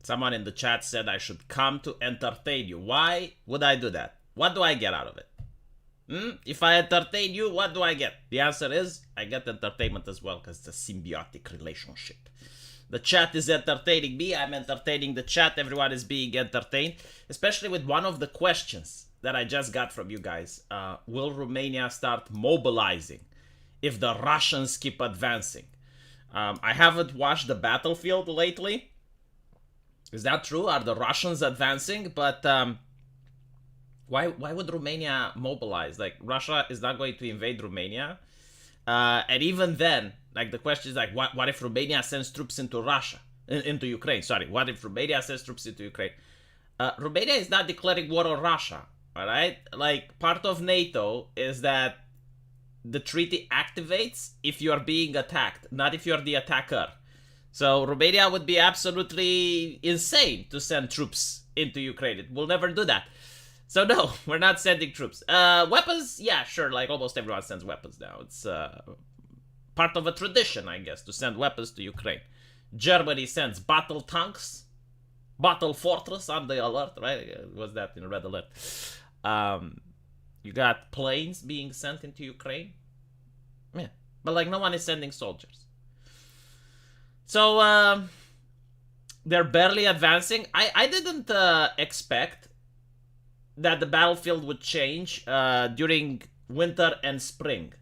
Someone in the chat said I should come to entertain you. Why would I do that? What do I get out of it? If I entertain you, what do I get? The answer is I get entertainment as well, because it's a symbiotic relationship. The chat is entertaining me, I'm entertaining the chat, everyone is being entertained, especially with one of the questions that I just got from you guys. Will Romania start mobilizing if the Russians keep advancing? I haven't watched the battlefield lately. Is that true? Are the Russians advancing? But why would Romania mobilize? Like, Russia is not going to invade Romania. And even then, like, the question is like, what if Romania sends troops into Ukraine? Sorry, what if Romania sends troops into Ukraine? Romania is not declaring war on Russia, all right? Like, part of NATO is that the treaty activates if you are being attacked, not if you're the attacker. So Romania would be absolutely insane to send troops into Ukraine. It will never do that. So no, we're not sending troops. Weapons, yeah, sure, like almost everyone sends weapons now. It's part of a tradition, I guess, to send weapons to Ukraine. Germany sends battle tanks, battle fortress on the alert, right? Was that in red alert? You got planes being sent into Ukraine. Yeah, but like no one is sending soldiers. So they're barely advancing. I didn't expect that the battlefield would change during winter and spring.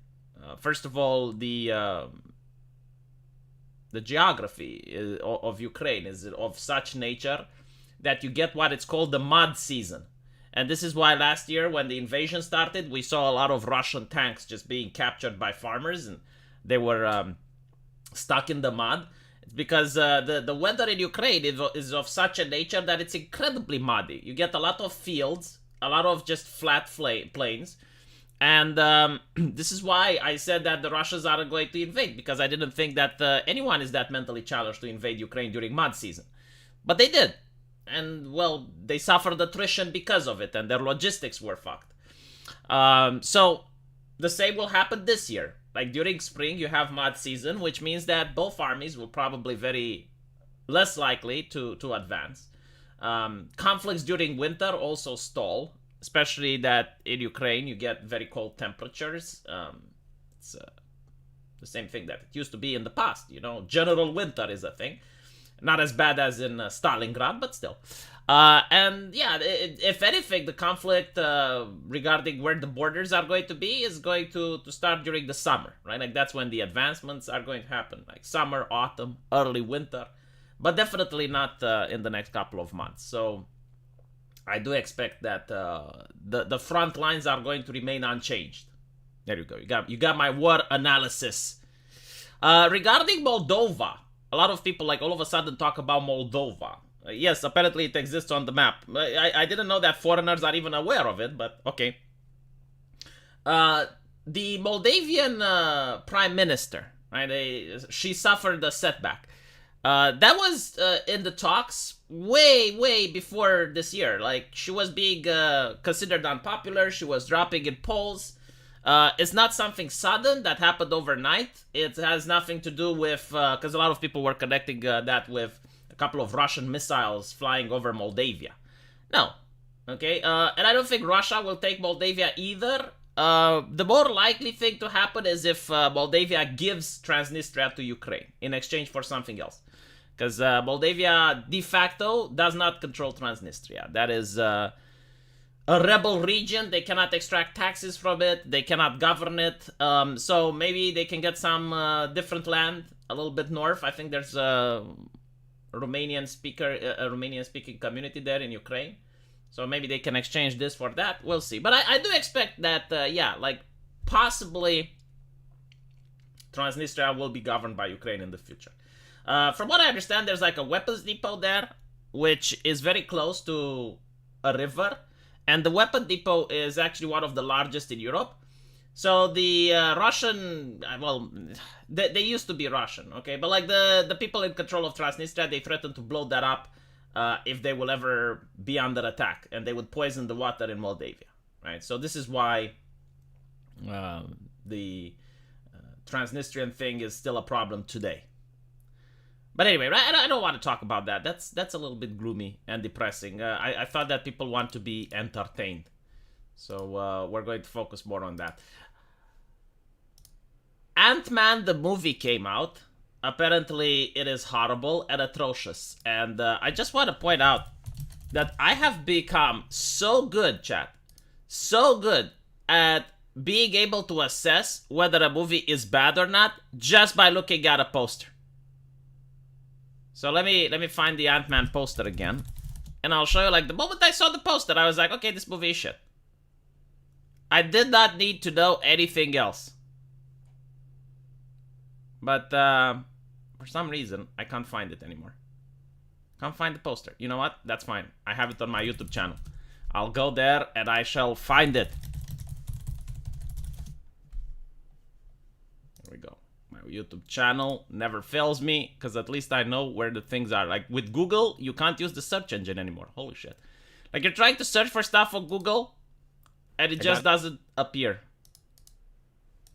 First of all, the geography of Ukraine is of such nature that you get what it's called the mud season. And this is why last year, when the invasion started, we saw a lot of Russian tanks just being captured by farmers, and they were stuck in the mud. It's because the weather in Ukraine is of such a nature that it's incredibly muddy. You get a lot of fields, a lot of just flat plains. And this is why I said that the Russians aren't going to invade, because I didn't think that anyone is that mentally challenged to invade Ukraine during mud season. But they did. And, well, they suffered attrition because of it, and their logistics were fucked. So the same will happen this year. Like, during spring, you have mud season, which means that both armies will probably very less likely to advance. Conflicts during winter also stall, especially that in Ukraine you get very cold temperatures. It's the same thing that it used to be in the past, you know. General winter is a thing. Not as bad as in Stalingrad, but still. And yeah, if anything, the conflict regarding where the borders are going to be is going to start during the summer, right? Like, that's when the advancements are going to happen. Like summer, autumn, early winter. But definitely not in the next couple of months. So I do expect that the front lines are going to remain unchanged. There you go. You got my war analysis. Regarding Moldova, a lot of people, like, all of a sudden talk about Moldova. Yes, apparently it exists on the map. I didn't know that foreigners are even aware of it, but okay. The Moldavian prime minister, right? She suffered a setback. That was in the talks way before this year. Like, she was being considered unpopular. She was dropping in polls. It's not something sudden that happened overnight. It has nothing to do with, because a lot of people were connecting that with a couple of Russian missiles flying over Moldavia. No. Okay? And I don't think Russia will take Moldavia either. The more likely thing to happen is if Moldavia gives Transnistria to Ukraine in exchange for something else. Because Moldavia de facto does not control Transnistria. That is a rebel region. They cannot extract taxes from it. They cannot govern it. So maybe they can get some different land a little bit north. I think there's a Romanian speaking community there in Ukraine. So maybe they can exchange this for that. We'll see. But I do expect that, like, possibly Transnistria will be governed by Ukraine in the future. From what I understand, there's like a weapons depot there, which is very close to a river. And the weapon depot is actually one of the largest in Europe. So the Russian, well, they used to be Russian, okay? But like the people in control of Transnistria, they threatened to blow that up if they will ever be under attack. And they would poison the water in Moldavia, right? So this is why the Transnistrian thing is still a problem today. But anyway, I don't want to talk about that. That's a little bit gloomy and depressing. I thought that people want to be entertained. So we're going to focus more on that. Ant-Man the movie came out. Apparently it is horrible and atrocious. And I just want to point out that I have become so good, chat. So good at being able to assess whether a movie is bad or not just by looking at a poster. So let me find the Ant-Man poster again. And I'll show you, like, the moment I saw the poster, I was like, okay, this movie is shit. I did not need to know anything else. But for some reason, I can't find it anymore. Can't find the poster. You know what? That's fine. I have it on my YouTube channel. I'll go there and I shall find it. There we go. My YouTube channel never fails me because at least I know where the things are. Like with Google, you can't use the search engine anymore. Holy shit. Like you're trying to search for stuff on Google and it just doesn't appear.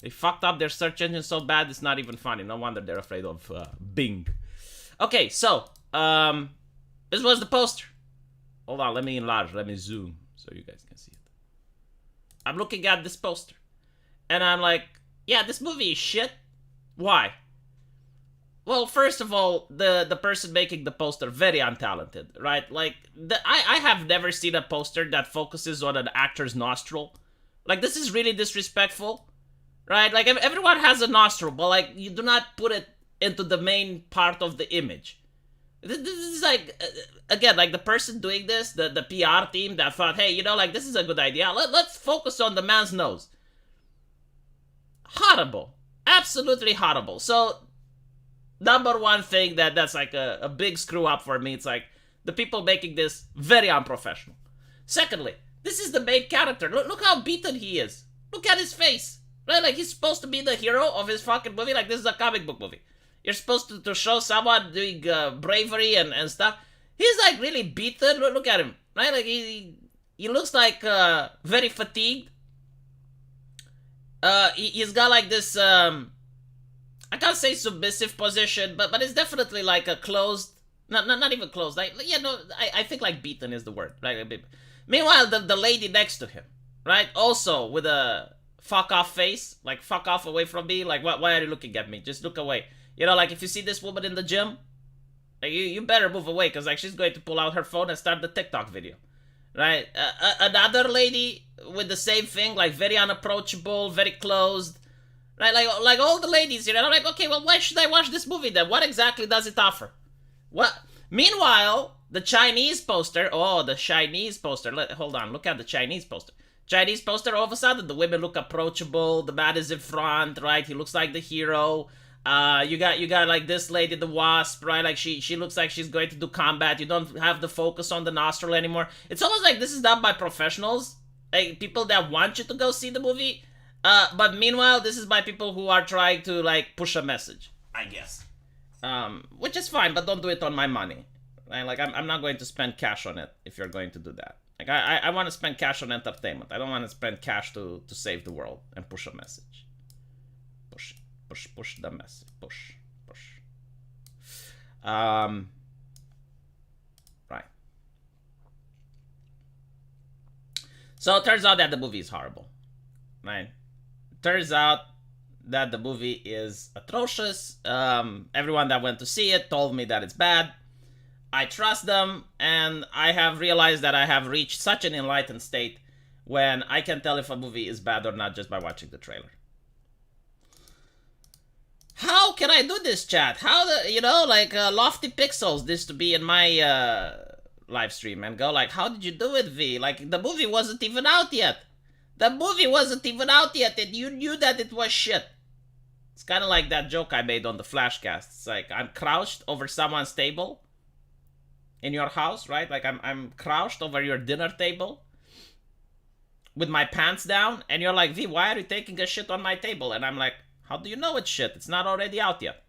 They fucked up their search engine so bad it's not even funny. No wonder they're afraid of Bing. Okay, so this was the poster. Hold on, let me enlarge, let me zoom so you guys can see it. I'm looking at this poster and I'm like, yeah, this movie is shit. Why? Well, first of all, the person making the poster, very untalented, right? Like, I have never seen a poster that focuses on an actor's nostril. Like, this is really disrespectful, right? Like, everyone has a nostril, but, like, you do not put it into the main part of the image. This is like, again, like the person doing this, the PR team that thought, hey, you know, like, this is a good idea. Let's focus on the man's nose. Horrible. Absolutely horrible. So, number one thing that's like a big screw up for me, it's like, the people making this, very unprofessional. Secondly, this is the main character. Look how beaten he is. Look at his face. Right? Like, he's supposed to be the hero of his fucking movie. Like, this is a comic book movie. You're supposed to show someone doing bravery and stuff. He's like really beaten. Look at him, right? Like he looks like very fatigued. He's got like this I can't say submissive position, but it's definitely like a closed, not even closed. Like I think like beaten is the word, right? Meanwhile, the lady next to him, right? Also with a fuck off face, like fuck off away from me. Like why are you looking at me? Just look away. You know, like if you see this woman in the gym, like you better move away because like she's going to pull out her phone and start the TikTok video, right? Another lady with the same thing, like very unapproachable, very closed, right? Like all the ladies here, and I'm like, okay, well, why should I watch this movie then? What exactly does it offer? What? Meanwhile, the Chinese poster, the Chinese poster. Hold on, look at the Chinese poster. Chinese poster. All of a sudden, the women look approachable. The man is in front, right? He looks like the hero. You got like this lady, the Wasp, right? Like she looks like she's going to do combat. You don't have the focus on the nostril anymore. It's almost like this is done by professionals, like people that want you to go see the movie. But meanwhile, this is by people who are trying to like push a message, I guess. Which is fine, but don't do it on my money. Right? Like I'm not going to spend cash on it if you're going to do that. Like I want to spend cash on entertainment. I don't want to spend cash to save the world and push a message. Push the message. Push. Right. So it turns out that the movie is horrible. Right. Turns out that the movie is atrocious. Everyone that went to see it told me that it's bad. I trust them, and I have realized that I have reached such an enlightened state when I can tell if a movie is bad or not just by watching the trailer. How can I do this, chat? How Lofty Pixels this to be in my live stream and go like, how did you do it, V? Like, the movie wasn't even out yet. The movie wasn't even out yet, and you knew that it was shit. It's kind of like that joke I made on the Flashcast. It's like, I'm crouched over someone's table in your house, right? Like, I'm crouched over your dinner table with my pants down, and you're like, V, why are you taking a shit on my table? And I'm like, how do you know it's shit? It's not already out yet.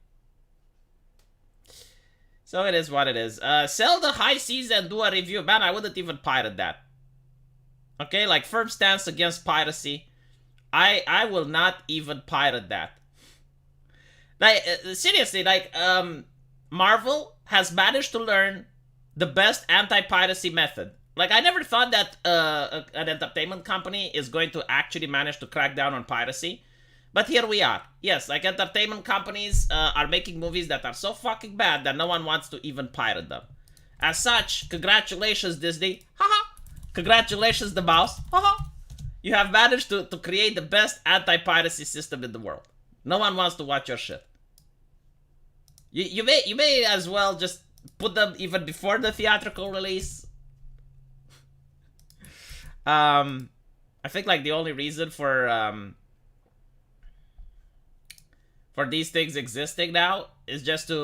So it is what it is. Sell the high seas and do a review. Man, I wouldn't even pirate that. Okay, like firm stance against piracy. I will not even pirate that. Like, seriously, like, Marvel has managed to learn the best anti-piracy method. Like, I never thought that an entertainment company is going to actually manage to crack down on piracy. But here we are. Yes, like, entertainment companies are making movies that are so fucking bad that no one wants to even pirate them. As such, congratulations, Disney. Haha. Congratulations, the mouse. Haha. You have managed to create the best anti-piracy system in the world. No one wants to watch your shit. You may as well just put them even before the theatrical release. I think like the only reason for these things existing now is just to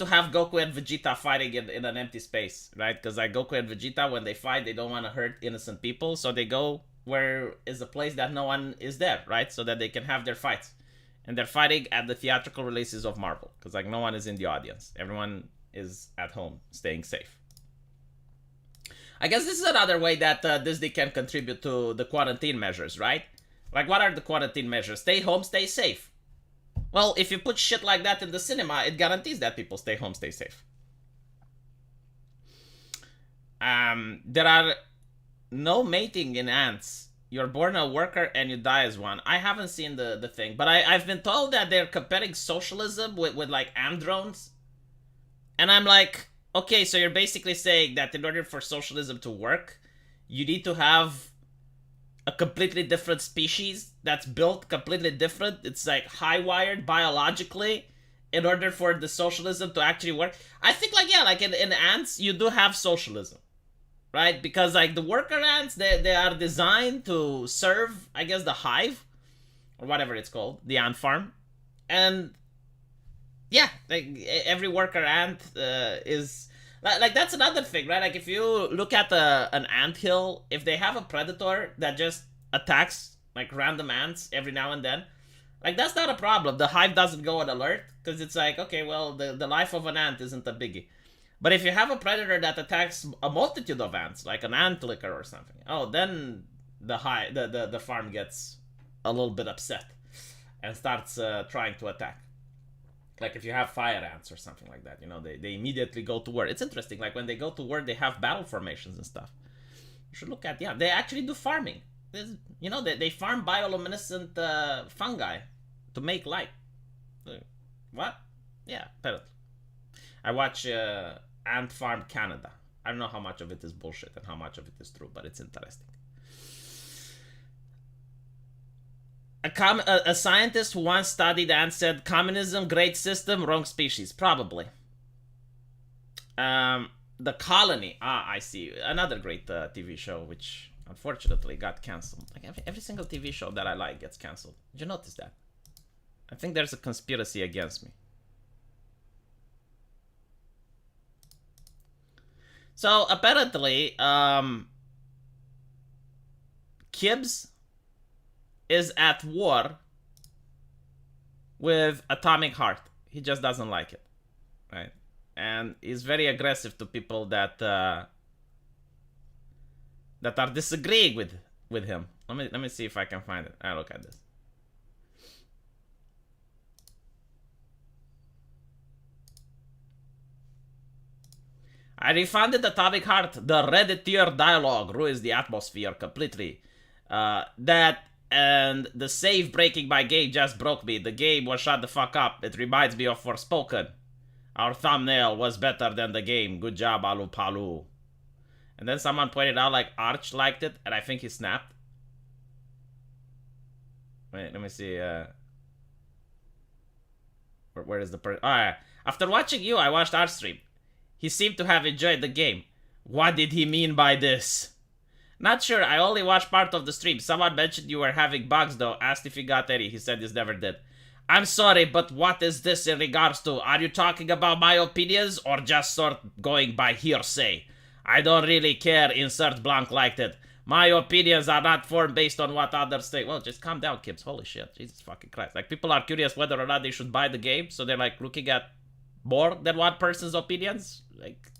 have Goku and Vegeta fighting in an empty space, right? Because like Goku and Vegeta, when they fight, they don't want to hurt innocent people, so they go where is a place that no one is there, right? So that they can have their fights. And they're fighting at the theatrical releases of Marvel, because like no one is in the audience. Everyone is at home, staying safe. I guess this is another way that Disney can contribute to the quarantine measures, right? Like, what are the quarantine measures? Stay home, stay safe. Well, if you put shit like that in the cinema, it guarantees that people stay home, stay safe. There are no mating in ants. You're born a worker and you die as one. I haven't seen the thing, but I've been told that they're comparing socialism with like ant drones. And I'm like, okay, so you're basically saying that in order for socialism to work, you need to have a completely different species that's built completely different. It's like high-wired biologically in order for the socialism to actually work. I think like, yeah, like in ants, you do have socialism, right? Because like the worker ants, they are designed to serve, I guess, the hive or whatever it's called, the ant farm. And yeah, like every worker ant is like that's another thing, right? Like if you look at an anthill, if they have a predator that just attacks like random ants every now and then, like that's not a problem. The hive doesn't go on alert because it's like, okay, well, the life of an ant isn't a biggie. But if you have a predator that attacks a multitude of ants, like an ant licker or something, oh, then the farm gets a little bit upset and starts trying to attack. Like if you have fire ants or something like that, you know, they immediately go to war. It's interesting, like when they go to war, they have battle formations and stuff. You should look at, yeah, they actually do farming. You know, they farm bioluminescent fungi to make light. What? Yeah, apparently. I watch Ant Farm Canada. I don't know how much of it is bullshit and how much of it is true, but it's interesting. A scientist who once studied ants said, communism, great system, wrong species. Probably. The Colony. Ah, I see. Another great TV show, which unfortunately got cancelled. Like every single TV show that I like gets cancelled. Did you notice that? I think there's a conspiracy against me. So apparently, Kibbs is at war with Atomic Heart. He just doesn't like it, right? And he's very aggressive to people that are disagreeing with him. Let me see if I can find it. Look at this. I refunded Atomic Heart. The Redditor dialogue ruins the atmosphere completely. That and the save breaking my game just broke me. The game was shut the fuck up. It reminds me of Forspoken. Our thumbnail was better than the game. Good job, Alu Palu. And then someone pointed out like Arch liked it, and I think he snapped. Wait, let me see. Where is the person? Oh, yeah. After watching you, I watched Arch stream. He seemed to have enjoyed the game. What did he mean by this? Not sure, I only watched part of the stream. Someone mentioned you were having bugs though. Asked if he got any. He said he's never did. I'm sorry, but what is this in regards to? Are you talking about my opinions or just sort going by hearsay? I don't really care, insert blank liked it. My opinions are not formed based on what others think. Well, just calm down, kids. Holy shit. Jesus fucking Christ. Like, people are curious whether or not they should buy the game, so they're like looking at more than one person's opinions. Like,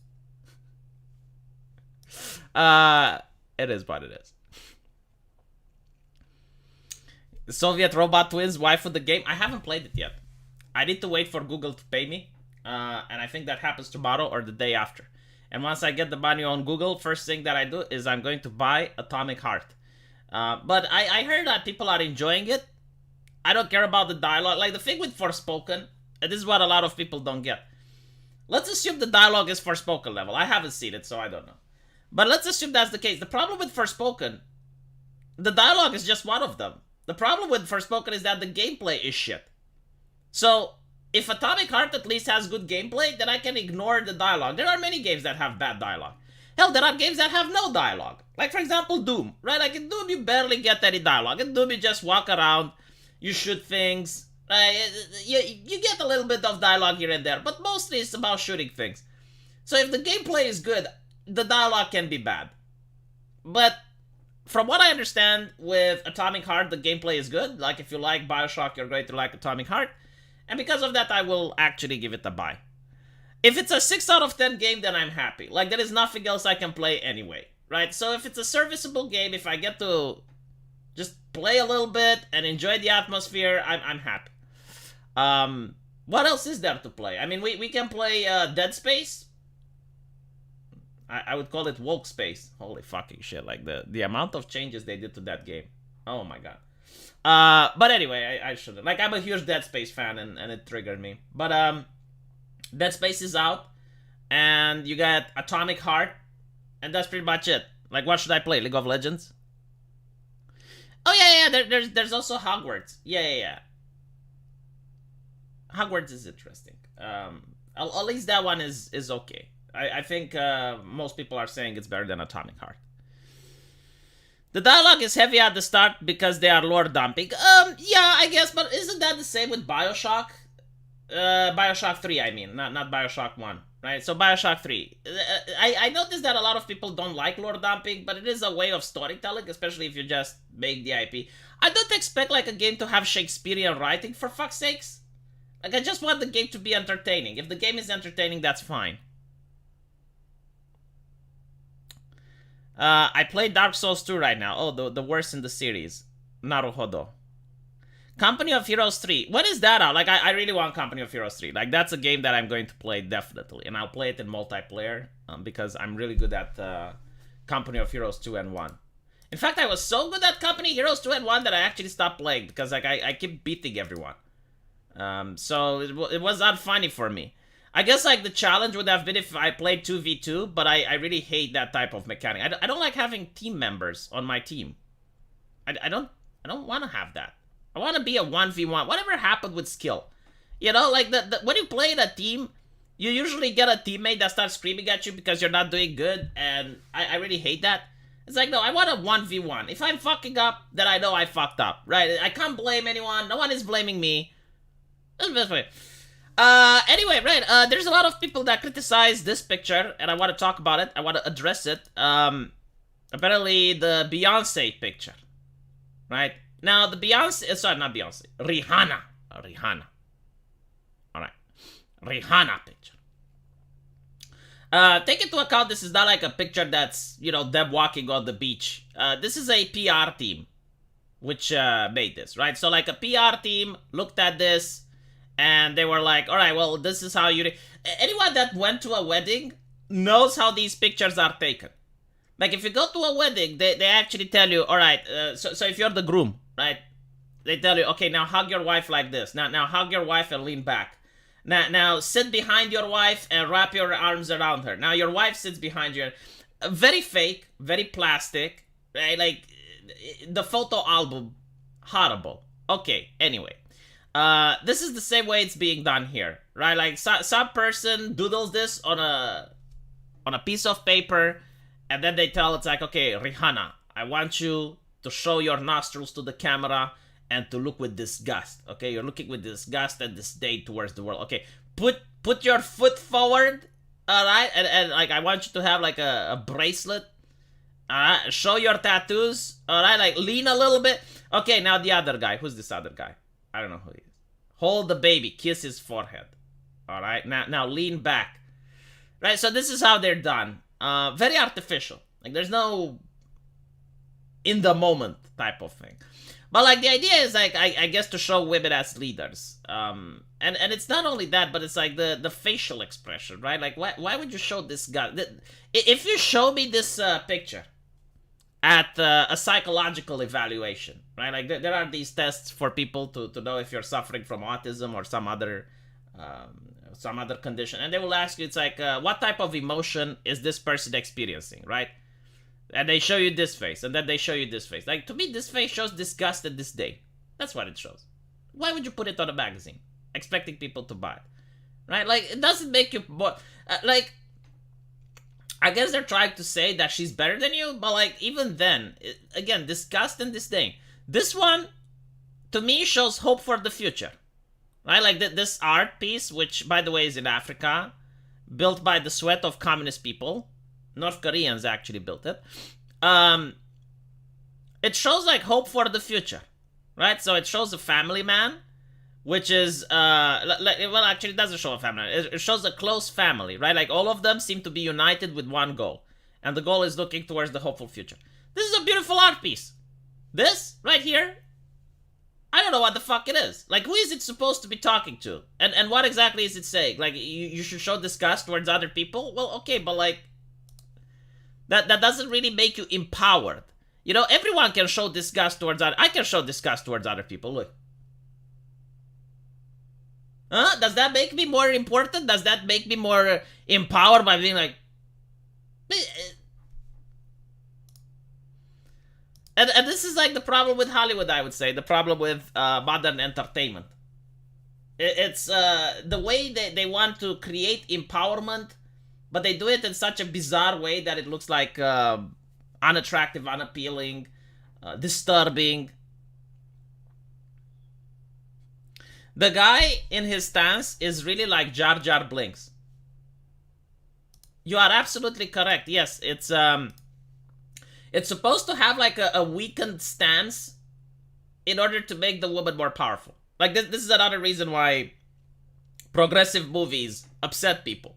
it is what it is. Soviet Robot Twins, wife of the game. I haven't played it yet. I need to wait for Google to pay me. And I think that happens tomorrow or the day after. And once I get the money on Google, first thing that I do is I'm going to buy Atomic Heart. But I heard that people are enjoying it. I don't care about the dialogue. Like the thing with Forspoken, and this is what a lot of people don't get. Let's assume the dialogue is Forspoken level. I haven't seen it, so I don't know. But let's assume that's the case. The problem with Forspoken, the dialogue is just one of them. The problem with Forspoken is that the gameplay is shit. So, if Atomic Heart at least has good gameplay, then I can ignore the dialogue. There are many games that have bad dialogue. Hell, there are games that have no dialogue. Like, for example, Doom, right? Like, in Doom, you barely get any dialogue. In Doom, you just walk around, you shoot things, you get a little bit of dialogue here and there, but mostly it's about shooting things. So if the gameplay is good, the dialogue can be bad. But from what I understand, with Atomic Heart, the gameplay is good. Like, if you like Bioshock, you're going to like Atomic Heart. And because of that, I will actually give it a buy. If it's a 6 out of 10 game, then I'm happy. Like, there is nothing else I can play anyway, right? So if it's a serviceable game, if I get to just play a little bit and enjoy the atmosphere, I'm happy. What else is there to play? I mean, we can play Dead Space. I would call it woke space. Holy fucking shit. Like, the amount of changes they did to that game. Oh my god. But anyway, I shouldn't. Like, I'm a huge Dead Space fan, and it triggered me. But, Dead Space is out, and you got Atomic Heart, and that's pretty much it. Like, what should I play? League of Legends? Oh, yeah, there's also Hogwarts. Yeah. Hogwarts is interesting. At least that one is okay. I think most people are saying it's better than Atomic Heart. The dialogue is heavy at the start because they are lore dumping. Yeah, I guess, but isn't that the same with Bioshock? Bioshock 3, I mean, not Bioshock 1, right? So Bioshock 3. I noticed that a lot of people don't like lore dumping, but it is a way of storytelling, especially if you just make the IP. I don't expect, like, a game to have Shakespearean writing, for fuck's sakes. Like, I just want the game to be entertaining. If the game is entertaining, that's fine. I play Dark Souls 2 right now. Oh, the worst in the series. Naruhodo. Company of Heroes 3. When is that out? Like, I really want Company of Heroes 3. Like, that's a game that I'm going to play, definitely. And I'll play it in multiplayer, because I'm really good at Company of Heroes 2 and 1. In fact, I was so good at Company Heroes 2 and 1 that I actually stopped playing, because, like, I keep beating everyone. So it was not funny for me. I guess, like, the challenge would have been if I played 2v2, but I really hate that type of mechanic. I don't like having team members on my team. I don't want to have that. I want to be a 1v1. Whatever happened with skill? You know, like, when you play in a team, you usually get a teammate that starts screaming at you because you're not doing good, and I really hate that. It's like, no, I want a 1v1. If I'm fucking up, then I know I fucked up, right? I can't blame anyone. No one is blaming me. That's the best way. Anyway, right, there's a lot of people that criticize this picture, and I want to talk about it. I want to address it. Apparently the Beyonce picture, right? Now, the Beyonce, sorry, not Beyonce, Rihanna. Alright, Rihanna picture. Take into account this is not like a picture that's, you know, them walking on the beach. This is a PR team, which, made this, right? So, like, a PR team looked at this, and they were like, alright, well, this is how you... Anyone that went to a wedding knows how these pictures are taken. Like, if you go to a wedding, they actually tell you, alright, so if you're the groom, right? They tell you, okay, now hug your wife like this. Now hug your wife and lean back. Now sit behind your wife and wrap your arms around her. Now your wife sits behind you. Very fake, very plastic, right? Like, the photo album, horrible. Okay, anyway. This is the same way it's being done here, right? Like, some person doodles this on a piece of paper, and then they tell it's like, okay, Rihanna, I want you to show your nostrils to the camera and to look with disgust. Okay, you're looking with disgust and disdain towards the world. Okay, put your foot forward, all right, and like, I want you to have like a bracelet. All right, show your tattoos. All right, like, lean a little bit. Okay, now the other guy. Who's this other guy? I don't know who he is. Hold the baby, kiss his forehead. All right, now lean back. Right, so this is how they're done. Very artificial. Like, there's no in the moment type of thing. But like the idea is like I guess to show women as leaders. And it's not only that, but it's like the facial expression, right? Like why would you show this guy? If you show me this picture at a psychological evaluation, right? Like there are these tests for people to know if you're suffering from autism or some other condition, and they will ask you, it's like what type of emotion is this person experiencing, right? And they show you this face, and then they show you this face. Like, to me, this face shows disgust and disdain. That's what it shows. Why would you put it on a magazine, expecting people to buy it, right? Like, it doesn't make you more like. I guess they're trying to say that she's better than you, but like even then, again, disgust and disdain. This one, to me, shows hope for the future, right? Like this art piece, which by the way is in Africa, built by the sweat of communist people. North Koreans actually built it. It shows like hope for the future, right? So it shows a family man, which is well, actually it doesn't show a family. It shows a close family, right? Like all of them seem to be united with one goal, and the goal is looking towards the hopeful future. This is a beautiful art piece. This right here, I don't know what the fuck it is. Like, who is it supposed to be talking to? And what exactly is it saying? Like, you should show disgust towards other people? Well, okay, but like, that doesn't really make you empowered. You know, everyone can show disgust towards other... I can show disgust towards other people, look. Huh? Does that make me more important? Does that make me more empowered by being like... And this is like the problem with Hollywood, I would say. The problem with modern entertainment. It's the way they want to create empowerment, but they do it in such a bizarre way that it looks like unattractive, unappealing, disturbing. The guy in his stance is really like Jar Jar Binks. You are absolutely correct. Yes, it's supposed to have like a weakened stance in order to make the woman more powerful. Like this is another reason why progressive movies upset people.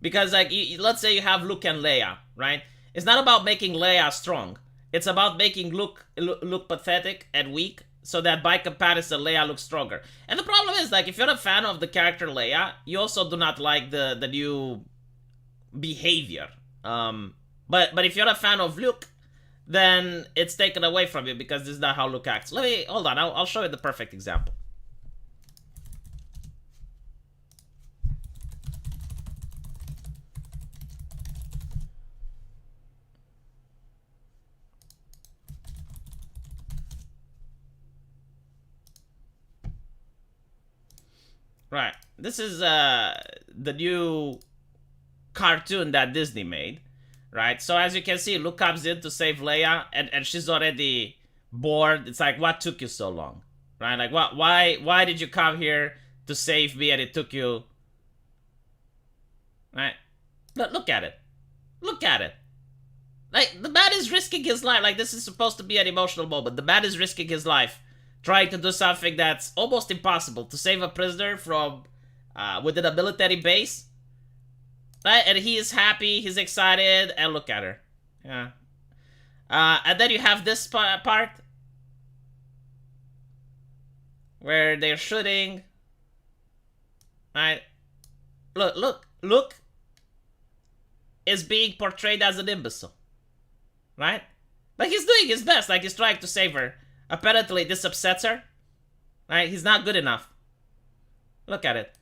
Because like let's say you have Luke and Leia, right? It's not about making Leia strong. It's about making Luke look pathetic and weak, so that by comparison Leia looks stronger. And the problem is, like, if you're a fan of the character Leia, you also do not like the new behavior. But if you're a fan of Luke, then it's taken away from you because this is not how Luke acts. Hold on, I'll show you the perfect example. Right. This is the new cartoon that Disney made, right? So as you can see, Luke comes in to save Leia, and she's already bored. It's like, what took you so long, right? Like, why did you come here to save me, and it took you, right? Look at it. Look at it. Like, the man is risking his life. Like, this is supposed to be an emotional moment. The man is risking his life, trying to do something that's almost impossible, to save a prisoner from within a military base. Right? And he is happy, he's excited, and look at her. Yeah. And then you have this part where they're shooting. Right? Luke is being portrayed as an imbecile. Right? Like, he's doing his best, like he's trying to save her. Apparently this upsets her. Right? He's not good enough. Look at it.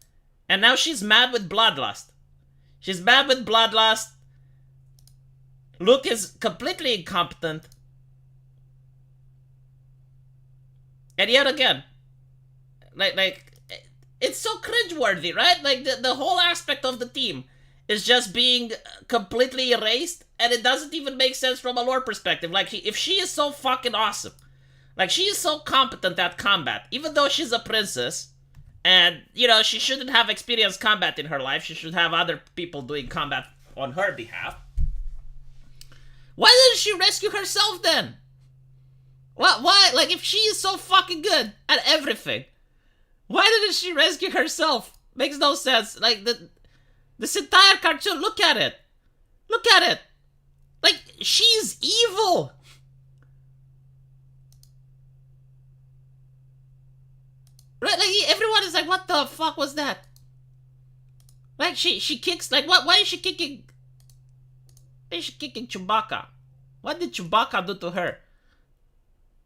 And now she's mad with bloodlust. She's mad with bloodlust. Luke is completely incompetent. And yet again, like it's so cringeworthy, right? Like the whole aspect of the team is just being completely erased, and it doesn't even make sense from a lore perspective. Like, if she is so fucking awesome, like, she is so competent at combat, even though she's a princess, and, you know, she shouldn't have experienced combat in her life. She should have other people doing combat on her behalf. Why didn't she rescue herself then? Why? Like, if she is so fucking good at everything, why didn't she rescue herself? Makes no sense. Like, this entire cartoon, look at it. Look at it. Like, she's evil. Right? Like, everyone is like, what the fuck was that? Like, she kicks, like, what? Why is she kicking? Why is she kicking Chewbacca? What did Chewbacca do to her?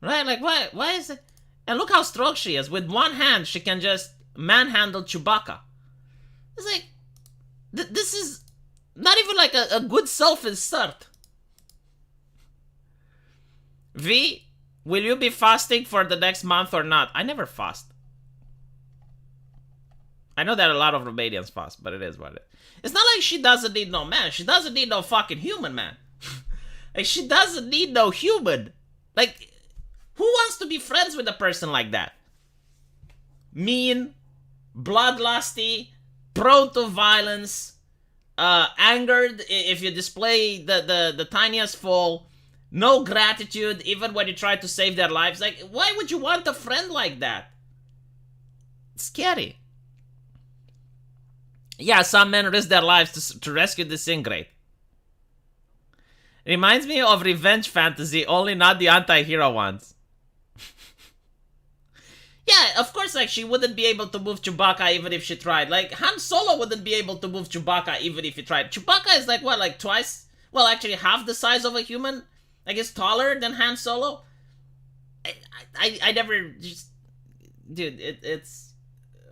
Right? Like, why is it? And look how strong she is. With one hand, she can just manhandle Chewbacca. It's like, this is not even like a good self-insert. V, will you be fasting for the next month or not? I never fast. I know that a lot of Romanians fast, but it is what it is. It's not like she doesn't need no man. She doesn't need no fucking human, man. Like, she doesn't need no human. Like, who wants to be friends with a person like that? Mean, bloodlusty, prone to violence, angered if you display the tiniest fall, no gratitude even when you try to save their lives. Like, why would you want a friend like that? It's scary. Yeah, some men risk their lives to rescue this ingrate. Reminds me of revenge fantasy, only not the anti-hero ones. Yeah, of course, like, she wouldn't be able to move Chewbacca even if she tried. Like, Han Solo wouldn't be able to move Chewbacca even if he tried. Chewbacca is like, what, like twice? Well, actually, half the size of a human? I guess taller than Han Solo? I never just... Dude, it's...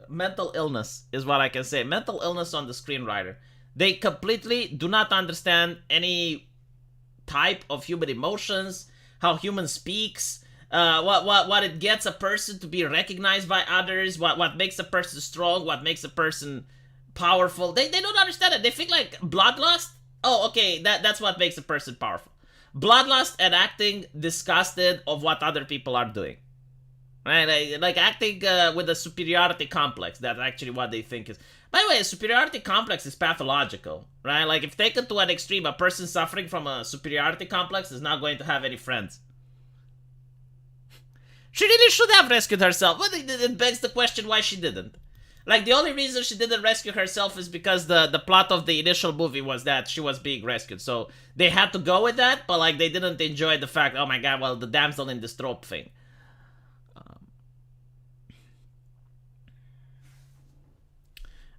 mental illness is what I can say. Mental illness on the screenwriter. They completely do not understand any type of human emotions, how human speaks, what it gets a person to be recognized by others, what makes a person strong, what makes a person powerful. They don't understand it. They think like bloodlust. Oh, okay, that's what makes a person powerful. Bloodlust and acting disgusted of what other people are doing. Right, like acting with a superiority complex. That's actually what they think is. By the way, a superiority complex is pathological, right? Like, if taken to an extreme, a person suffering from a superiority complex is not going to have any friends. She really should have rescued herself, but it begs the question why she didn't. Like, the only reason she didn't rescue herself is because the plot of the initial movie was that she was being rescued. So they had to go with that, but like, they didn't enjoy the fact, oh my god, well, the damsel in distress thing.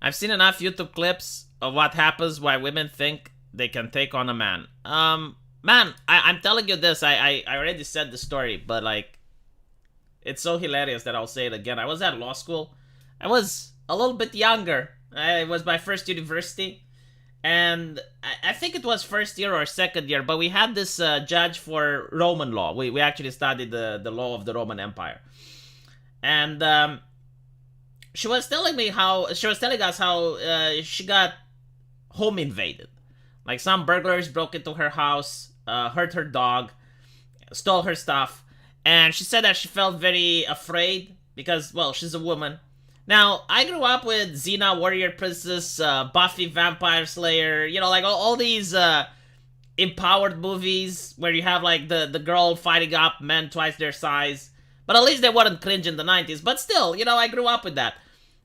I've seen enough YouTube clips of what happens why women think they can take on a man. Man, I'm telling you this, I already said the story, but like, it's so hilarious that I'll say it again. I was at law school. I was a little bit younger. It was my first university. And I think it was first year or second year, but we had this judge for Roman law. We actually studied the law of the Roman Empire. And she was telling us how she got home invaded. Like, some burglars broke into her house, hurt her dog, stole her stuff, and she said that she felt very afraid because, well, she's a woman. Now, I grew up with Xena, Warrior Princess, Buffy, Vampire Slayer, you know, like all these empowered movies where you have like the girl fighting up men twice their size. But at least they weren't cringe in the 90s. But still, you know, I grew up with that.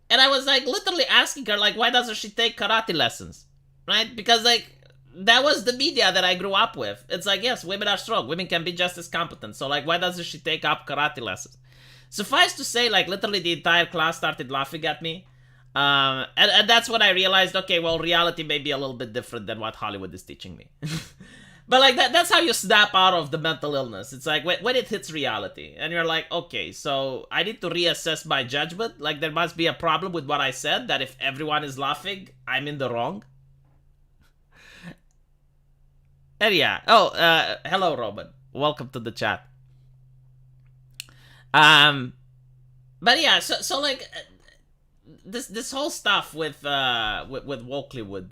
And I was like literally asking her, like, why doesn't she take karate lessons? Right? Because like, that was the media that I grew up with. It's like, yes, women are strong. Women can be just as competent. So like, why doesn't she take up karate lessons? Suffice to say, like, literally the entire class started laughing at me. And that's when I realized, okay, well, reality may be a little bit different than what Hollywood is teaching me. But like, that's how you snap out of the mental illness. It's like, when it hits reality, and you're like, okay, so I need to reassess my judgment. Like, there must be a problem with what I said, that if everyone is laughing, I'm in the wrong. And yeah, hello, Roman. Welcome to the chat. But yeah, so like, this whole stuff with Wokelywood,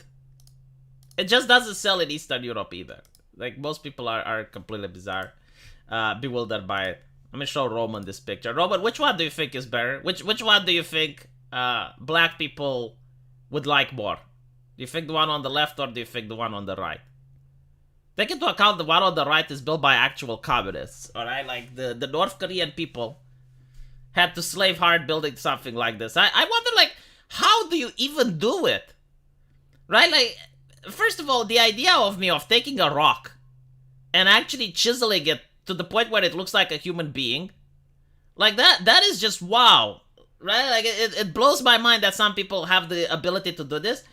it just doesn't sell in Eastern Europe either. Like, most people are completely bizarre, bewildered by it. Let me show Roman this picture. Roman, which one do you think is better? Which one do you think black people would like more? Do you think the one on the left, or do you think the one on the right? Take into account the one on the right is built by actual communists, alright? Like, the North Korean people had to slave hard building something like this. I wonder, like, how do you even do it? Right? Like, first of all, the idea of taking a rock and actually chiseling it to the point where it looks like a human being, like, that is just wow. right? Like it blows my mind that some people have the ability to do this.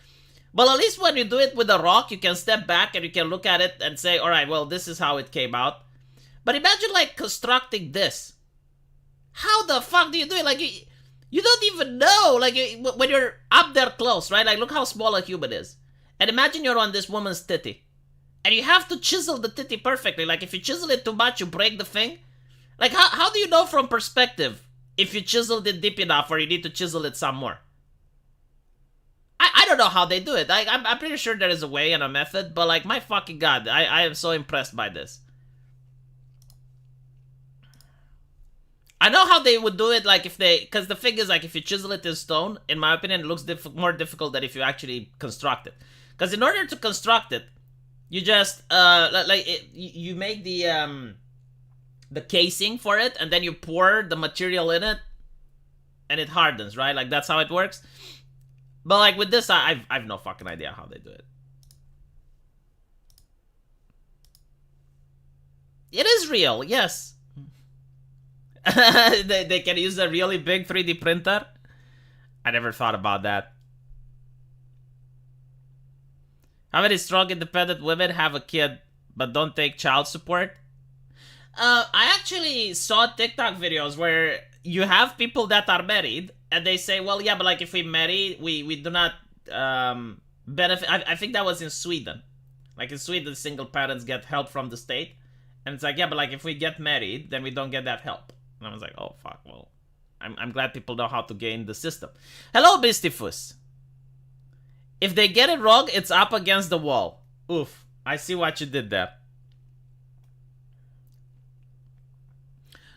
But at least when you do it with a rock, you can step back and you can look at it and say, all right, well, this is how it came out. But imagine like constructing this. How the fuck do you do it? Like you don't even know. Like when you're up there close, right? Like look how small a human is. And imagine you're on this woman's titty. And you have to chisel the titty perfectly. Like if you chisel it too much, you break the thing. Like how do you know from perspective if you chiseled it deep enough or you need to chisel it some more? I don't know how they do it. I'm pretty sure there is a way and a method, but like my fucking god, I am so impressed by this. I know how they would do it, like if they, because the thing is, like if you chisel it in stone, in my opinion, it looks more difficult than if you actually construct it. Because in order to construct it, you just you make the casing for it, and then you pour the material in it, and it hardens, right? Like that's how it works. But like with this, I've no fucking idea how they do it. It is real, yes. they can use a really big 3D printer. I never thought about that. How many strong independent women have a kid but don't take child support? I actually saw TikTok videos where you have people that are married and they say, well, yeah, but like if we marry, we do not benefit. I think that was in Sweden. Like in Sweden, single parents get help from the state. And it's like, yeah, but like if we get married, then we don't get that help. And I was like, oh, fuck, well, I'm glad people know how to game the system. Hello, Bistifus. If they get it wrong, it's up against the wall. Oof, I see what you did there.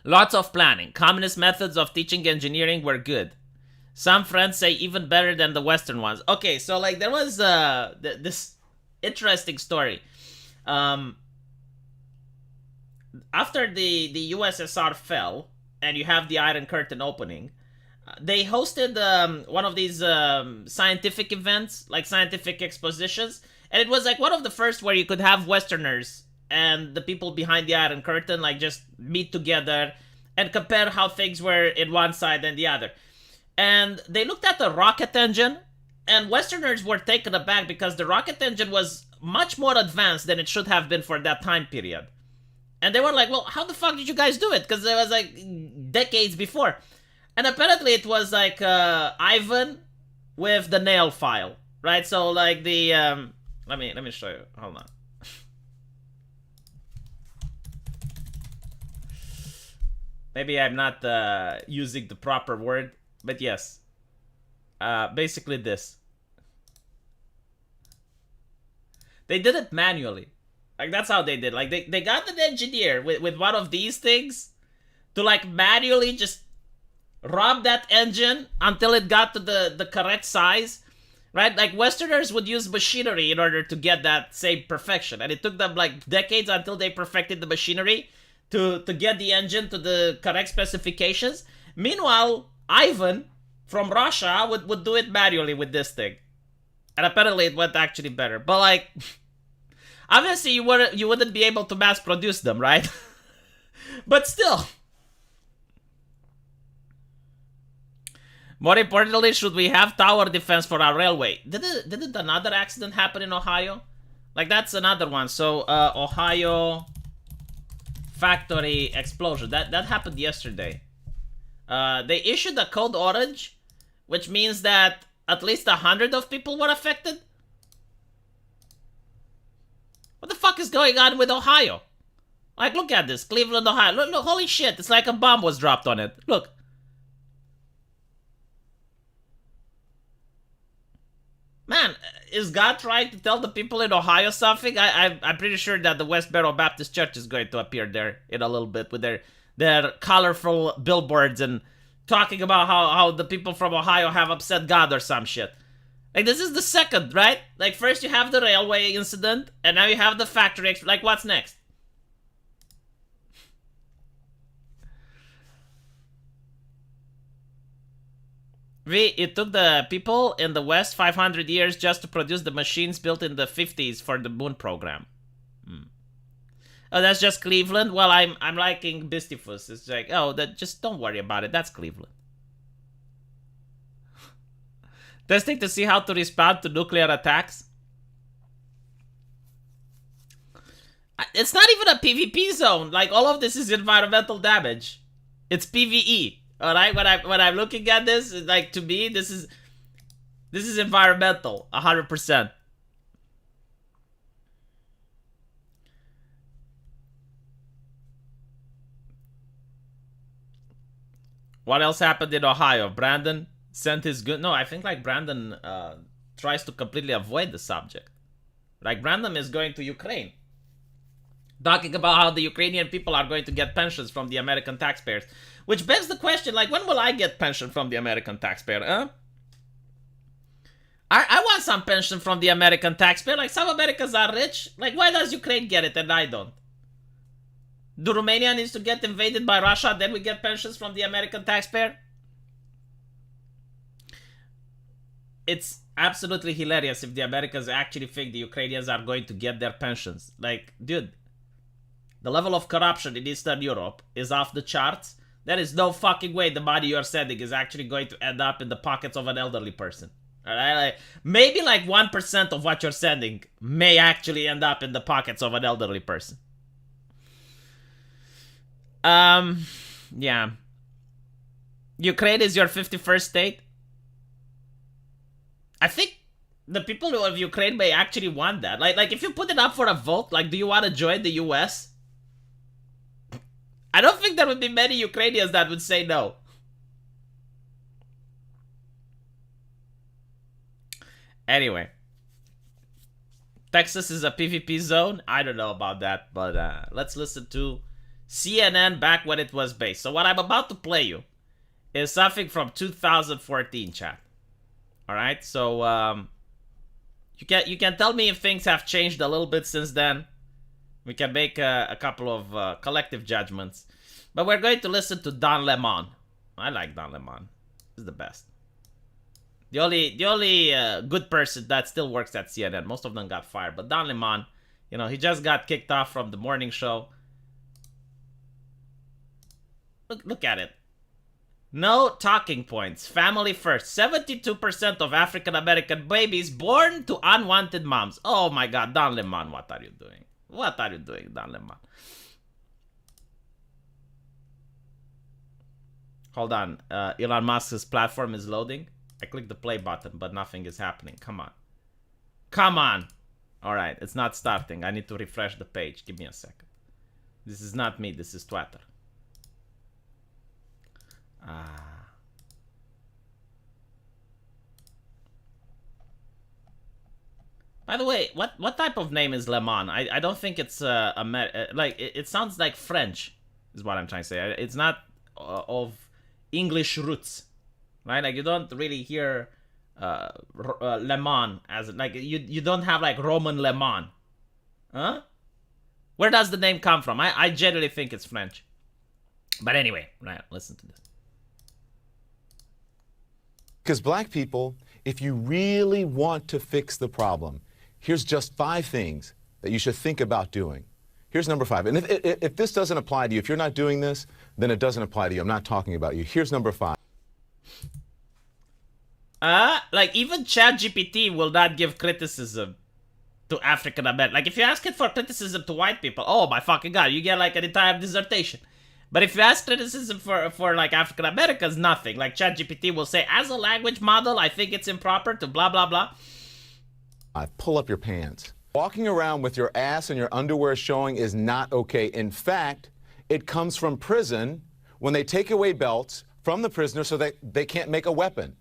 Lots of planning. Communist methods of teaching engineering were good. Some friends say even better than the Western ones. Okay, so like there was this interesting story. After the USSR fell, and you have the Iron Curtain opening, they hosted one of these scientific events, like scientific expositions, and it was like one of the first where you could have Westerners and the people behind the Iron Curtain like just meet together and compare how things were in one side and the other. And they looked at the rocket engine, and Westerners were taken aback because the rocket engine was much more advanced than it should have been for that time period. And they were like, well, how the fuck did you guys do it? Because it was like decades before. And apparently it was like Ivan with the nail file, right? So like the, let me show you, hold on. Maybe I'm not using the proper word, but yes. Basically this. They did it manually. Like, that's how they did. Like, they got an engineer with one of these things to, like, manually just rub that engine until it got to the correct size, right? Like, Westerners would use machinery in order to get that same perfection. And it took them, like, decades until they perfected the machinery to get the engine to the correct specifications. Meanwhile, Ivan from Russia would do it manually with this thing. And apparently it went actually better. But, like... Obviously, you wouldn't be able to mass produce them, right? But still. More importantly, should we have tower defense for our railway? Didn't another accident happen in Ohio? Like, that's another one. So, Ohio factory explosion. That happened yesterday. They issued a code orange, which means that at least 100 of people were affected. What the fuck is going on with Ohio? Like, look at this. Cleveland, Ohio. Look, holy shit. It's like a bomb was dropped on it. Look. Man, is God trying to tell the people in Ohio something? I'm pretty sure that the Westboro Baptist Church is going to appear there in a little bit with their colorful billboards and talking about how the people from Ohio have upset God or some shit. Like, this is the second, right? Like, first you have the railway incident, and now you have the factory. Like, what's next? It took the people in the West 500 years just to produce the machines built in the 50s for the moon program. Oh, that's just Cleveland? Well, I'm liking Bistifus. It's like, oh, just don't worry about it. That's Cleveland. Testing to see how to respond to nuclear attacks. It's not even a PvP zone. Like, all of this is environmental damage. It's PvE. Alright? When I'm looking at this, like, to me, this is environmental. 100%. What else happened in Ohio? Brandon sent his good... No, I think, like, Brandon tries to completely avoid the subject. Like, Brandon is going to Ukraine. Talking about how the Ukrainian people are going to get pensions from the American taxpayers. Which begs the question, like, when will I get pension from the American taxpayer, huh? I want some pension from the American taxpayer. Like, some Americans are rich. Like, why does Ukraine get it and I don't? Do Romania needs to get invaded by Russia, then we get pensions from the American taxpayer? It's absolutely hilarious if the Americans actually think the Ukrainians are going to get their pensions. Like, dude, the level of corruption in Eastern Europe is off the charts. There is no fucking way the money you're sending is actually going to end up in the pockets of an elderly person. Alright? Like, maybe like 1% of what you're sending may actually end up in the pockets of an elderly person. Yeah. Ukraine is your 51st state? I think the people of Ukraine may actually want that. Like if you put it up for a vote, like, do you want to join the US? I don't think there would be many Ukrainians that would say no. Anyway. Texas is a PvP zone? I don't know about that, but let's listen to CNN back when it was based. So what I'm about to play you is something from 2014, chat. Alright, so you can tell me if things have changed a little bit since then. We can make a couple of collective judgments. But we're going to listen to Don Lemon. I like Don Lemon. He's the best. The only good person that still works at CNN. Most of them got fired. But Don Lemon, you know, he just got kicked off from the morning show. Look at it. No talking points. Family first. 72% of African American babies born to unwanted moms. Oh my God, Don Lemon, what are you doing? What are you doing, Don Lemon? Hold on. Elon Musk's platform is loading. I clicked the play button, but nothing is happening. Come on. Come on. All right, it's not starting. I need to refresh the page. Give me a second. This is not me. This is Twitter. By the way, what type of name is Lemon? I don't think it's like it sounds like French, is what I'm trying to say. It's not of English roots, right? Like you don't really hear Lemon as like you don't have like Roman Lemon, huh? Where does the name come from? I generally think it's French, but anyway, right? Listen to this. Because black people, if you really want to fix the problem, here's just 5 things that you should think about doing. Here's number 5. And if this doesn't apply to you, if you're not doing this, then it doesn't apply to you. I'm not talking about you. Here's number 5. Like even ChatGPT will not give criticism to African American. Like if you ask it for criticism to white people, oh my fucking God, you get like an entire dissertation. But if you ask criticism for like African Americans, nothing. Like ChatGPT will say, as a language model, I think it's improper to blah, blah, blah. Pull up your pants. Walking around with your ass and your underwear showing is not okay. In fact, it comes from prison when they take away belts from the prisoner so that they can't make a weapon.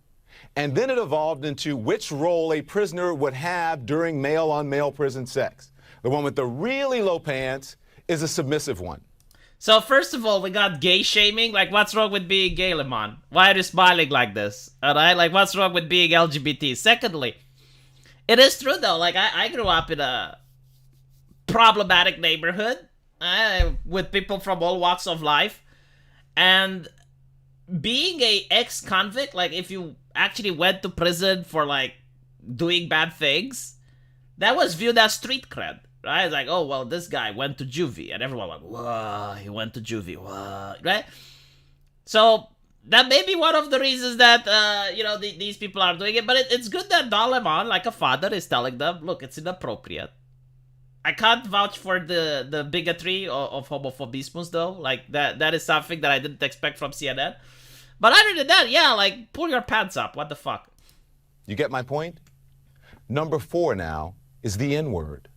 And then it evolved into which role a prisoner would have during male-on-male prison sex. The one with the really low pants is a submissive one. So first of all, we got gay shaming. Like, what's wrong with being gay, Lemon? Why are you smiling like this? Alright, like, what's wrong with being LGBT? Secondly, it is true though. Like, I grew up in a problematic neighborhood with people from all walks of life, and being a ex-convict, like, if you actually went to prison for like doing bad things, that was viewed as street cred. Right? It's like, oh, well, this guy went to juvie. And everyone went, whoa, he went to juvie. Whoa. Right? So, that may be one of the reasons that these people are doing it. But it's good that Don Lemon, like a father, is telling them, look, it's inappropriate. I can't vouch for the bigotry of homophobiismus though. Like that is something that I didn't expect from CNN. But other than that, yeah, like pull your pants up. What the fuck? You get my point? Number 4 now is the N-word.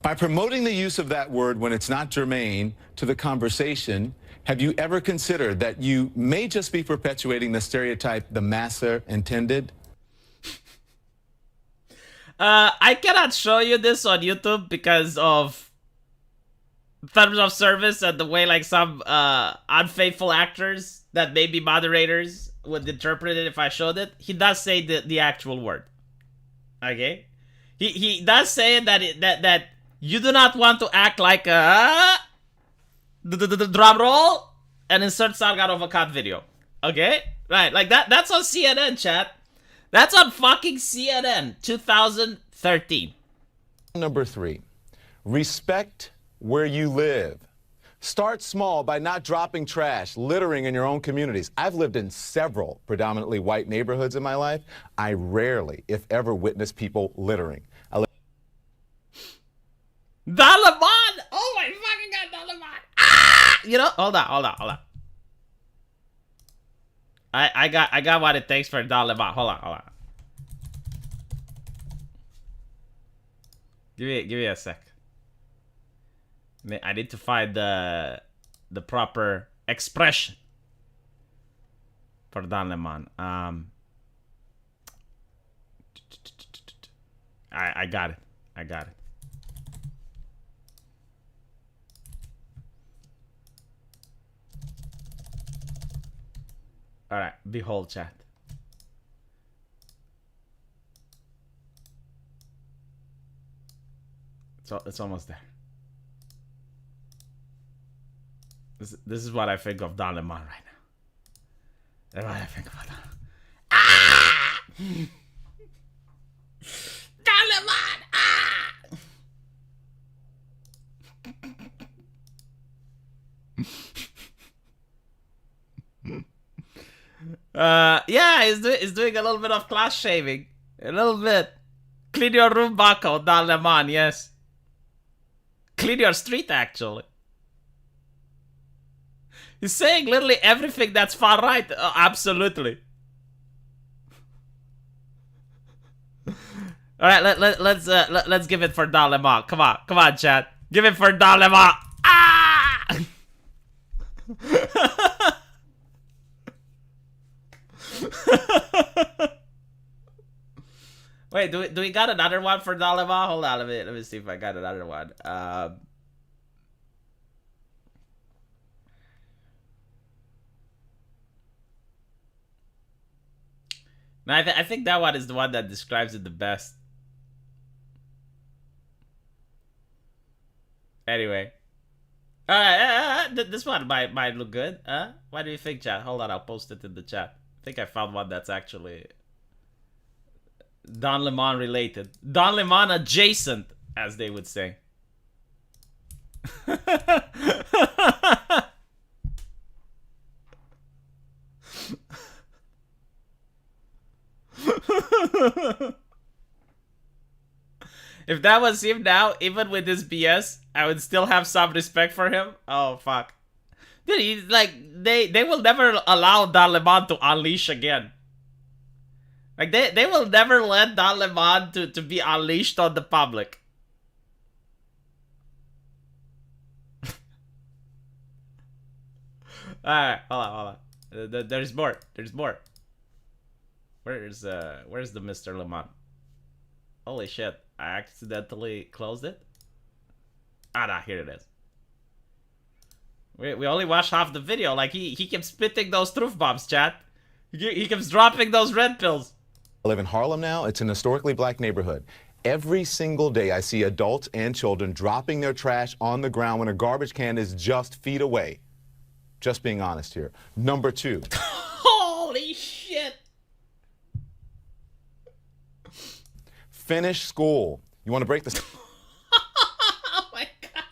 By promoting the use of that word when it's not germane to the conversation, have you ever considered that you may just be perpetuating the stereotype the masser intended? I cannot show you this on YouTube because of terms of service and the way like some unfaithful actors that may be moderators would interpret it if I showed it. He does say the actual word. Okay? He does say that you do not want to act like a the drum roll and insert sound out of a cut video. Okay? Right, like that's on CNN, chat. That's on fucking CNN, 2013. Number 3, respect where you live. Start small by not dropping trash, littering in your own communities. I've lived in several predominantly white neighborhoods in my life. I rarely, if ever, witness people littering. Don Lemon! Oh my fucking god, Don Lemon! Ah! You know, hold on. I got what it takes for Don Lemon. Hold on. Give me a sec. I need to find the proper expression for Don Lemon. I got it. All right, behold, chat. So it's almost there. This is what I think of Don Lemon right now. That's what I think about Don. Ah! Don Lemon! Ah! Yeah, he's doing a little bit of class shaving. A little bit. Clean your room, Baco, Don Lemon, yes. Clean your street, actually. He's saying literally everything that's far right. Absolutely. All right, let's give it for Don Lemon. Come on, chat. Give it for Don Lemon. Ah! Wait, do we got another one for Don Lemon? Hold on, let me see if I got another one. No, I think that one is the one that describes it the best. Anyway. This one might look good. What do you think, chat? Hold on, I'll post it in the chat. I think I found one that's actually Don Lemon related. Don Lemon adjacent, as they would say. If that was him now, even with this BS, I would still have some respect for him. Oh fuck, dude, he's like they will never allow Don Lemon to unleash again. Like they will never let Don Lemon to be unleashed on the public. Alright, hold on. There's more. Where's the Mr. Lemon? Holy shit, I accidentally closed it? Ah, nah, here it is. We only watched half the video. Like, he keeps spitting those truth bombs, chat. He keeps dropping those red pills. I live in Harlem now. It's an historically black neighborhood. Every single day I see adults and children dropping their trash on the ground when a garbage can is just feet away. Just being honest here. Number 2. Holy shit. Finish school. You want to break this? Oh my god.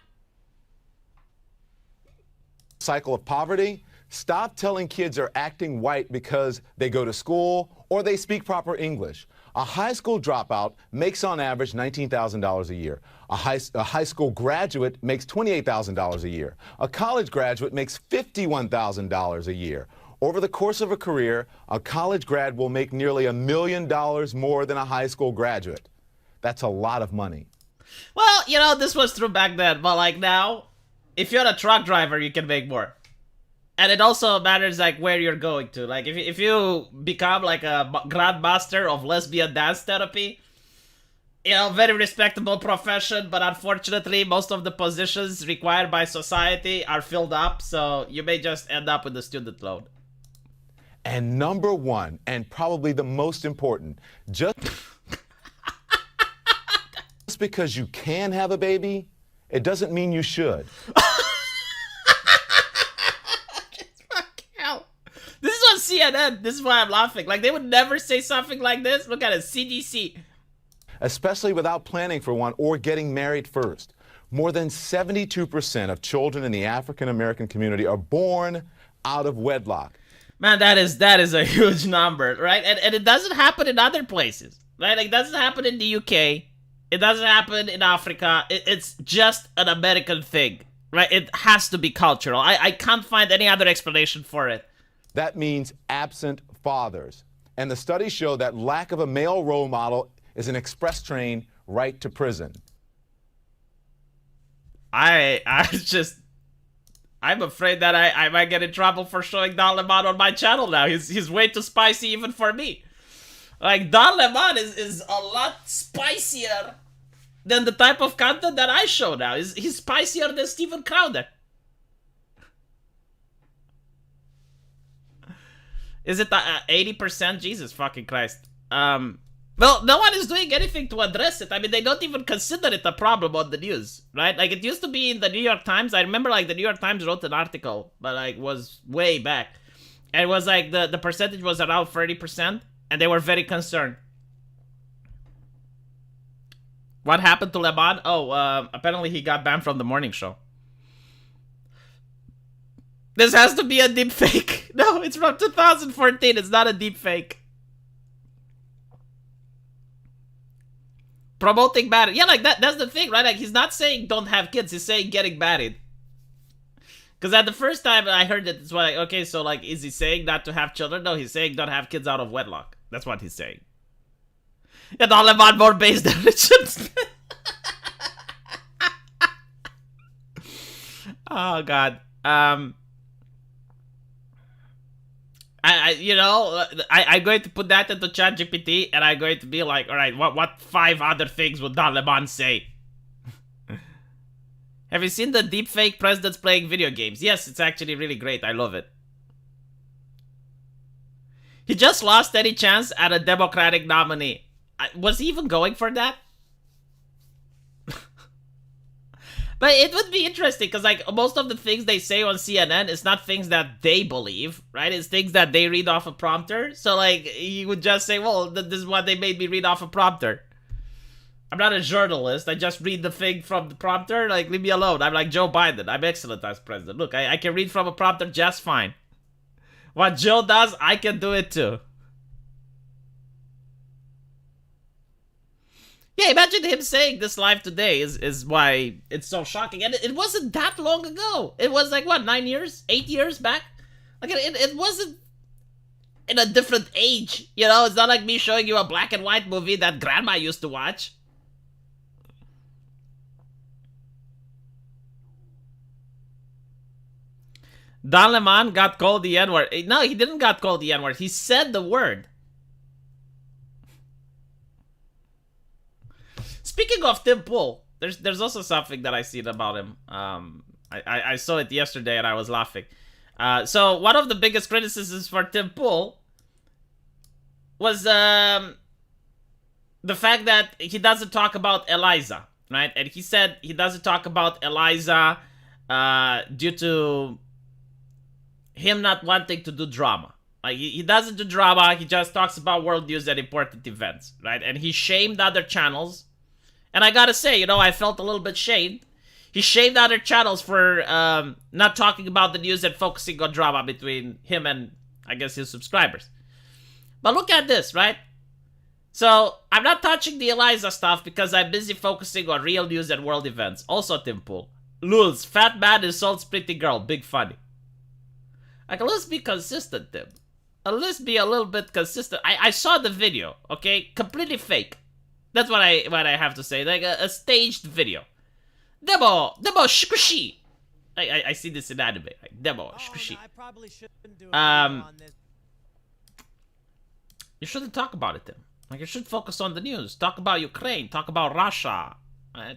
Cycle of poverty? Stop telling kids are acting white because they go to school or they speak proper English. A high school dropout makes on average $19,000 a year. A high school graduate makes $28,000 a year. A college graduate makes $51,000 a year. Over the course of a career, a college grad will make nearly $1 million more than a high school graduate. That's a lot of money. Well, you know, this was true back then, but like now, if you're a truck driver, you can make more. And it also matters like where you're going to. Like if you become like a grandmaster of lesbian dance therapy, you know, very respectable profession, but unfortunately most of the positions required by society are filled up, so you may just end up with a student loan. And number one, and probably the most important, just because you can have a baby, it doesn't mean you should. This is on CNN. This is why I'm laughing. Like, they would never say something like this. Look at it, CDC. Especially without planning for one or getting married first. More than 72% of children in the African American community are born out of wedlock. Man, that is a huge number, right? And it doesn't happen in other places, right? Like, it doesn't happen in the UK. It doesn't happen in Africa. It's just an American thing, right? It has to be cultural. I can't find any other explanation for it. That means absent fathers. And the studies show that lack of a male role model is an express train right to prison. I'm afraid that I might get in trouble for showing Don Lemon on my channel now. He's way too spicy even for me. Like, Don Lemon is a lot spicier than the type of content that I show now. He's spicier than Steven Crowder. Is it 80%? Jesus fucking Christ. Well, no one is doing anything to address it. I mean, they don't even consider it a problem on the news, right? Like, it used to be in the New York Times. I remember, like, the New York Times wrote an article, but, like, was way back. And it was, like, the percentage was around 30%, and they were very concerned. What happened to Lemon? Oh, apparently he got banned from the morning show. This has to be a deep fake. No, it's from 2014. It's not a deep fake. Promoting marriage. Yeah, like that's the thing, right? Like, he's not saying don't have kids. He's saying getting married. Because at the first time I heard it, it's like, okay, so like, is he saying not to have children? No, he's saying don't have kids out of wedlock. That's what he's saying. And all about more based than Richards. Oh, God. I'm going to put that into ChatGPT, and I'm going to be like, all right, what 5 other things would Don Lemon say? Have you seen the deepfake presidents playing video games? Yes, it's actually really great. I love it. He just lost any chance at a Democratic nominee. Was he even going for that? But it would be interesting because, like, most of the things they say on CNN is not things that they believe, right? It's things that they read off a prompter. So, like, he would just say, well, this is what they made me read off a prompter. I'm not a journalist. I just read the thing from the prompter. Like, leave me alone. I'm like Joe Biden. I'm excellent as president. Look, I can read from a prompter just fine. What Joe does, I can do it too. Yeah, imagine him saying this live today is why it's so shocking. And it wasn't that long ago. It was like, what, 9 years? 8 years back? Like, it wasn't in a different age. You know, it's not like me showing you a black and white movie that grandma used to watch. Don Lemon got called the N-word. No, he didn't got called the N-word. He said the word. Speaking of Tim Pool, there's also something that I seen about him. I saw it yesterday and I was laughing. So one of the biggest criticisms for Tim Pool was the fact that he doesn't talk about Eliza, right? And he said he doesn't talk about Eliza due to him not wanting to do drama. Like, he doesn't do drama, he just talks about world news and important events, right? And he shamed other channels. And I gotta say, you know, I felt a little bit shamed. He shaved other channels for not talking about the news and focusing on drama between him and, I guess, his subscribers. But look at this, right? So, I'm not touching the Eliza stuff because I'm busy focusing on real news and world events. Also, Timpool. Lulz, fat man insults pretty girl. Big funny. Like, let's be consistent, Tim. Let's be a little bit consistent. I saw the video, okay? Completely fake. That's what I have to say. Like, a staged video. Demo shikushi. I see this in anime. Like, demo shikushi. I probably shouldn't do on this. You shouldn't talk about it, Tim. Like, you should focus on the news. Talk about Ukraine. Talk about Russia.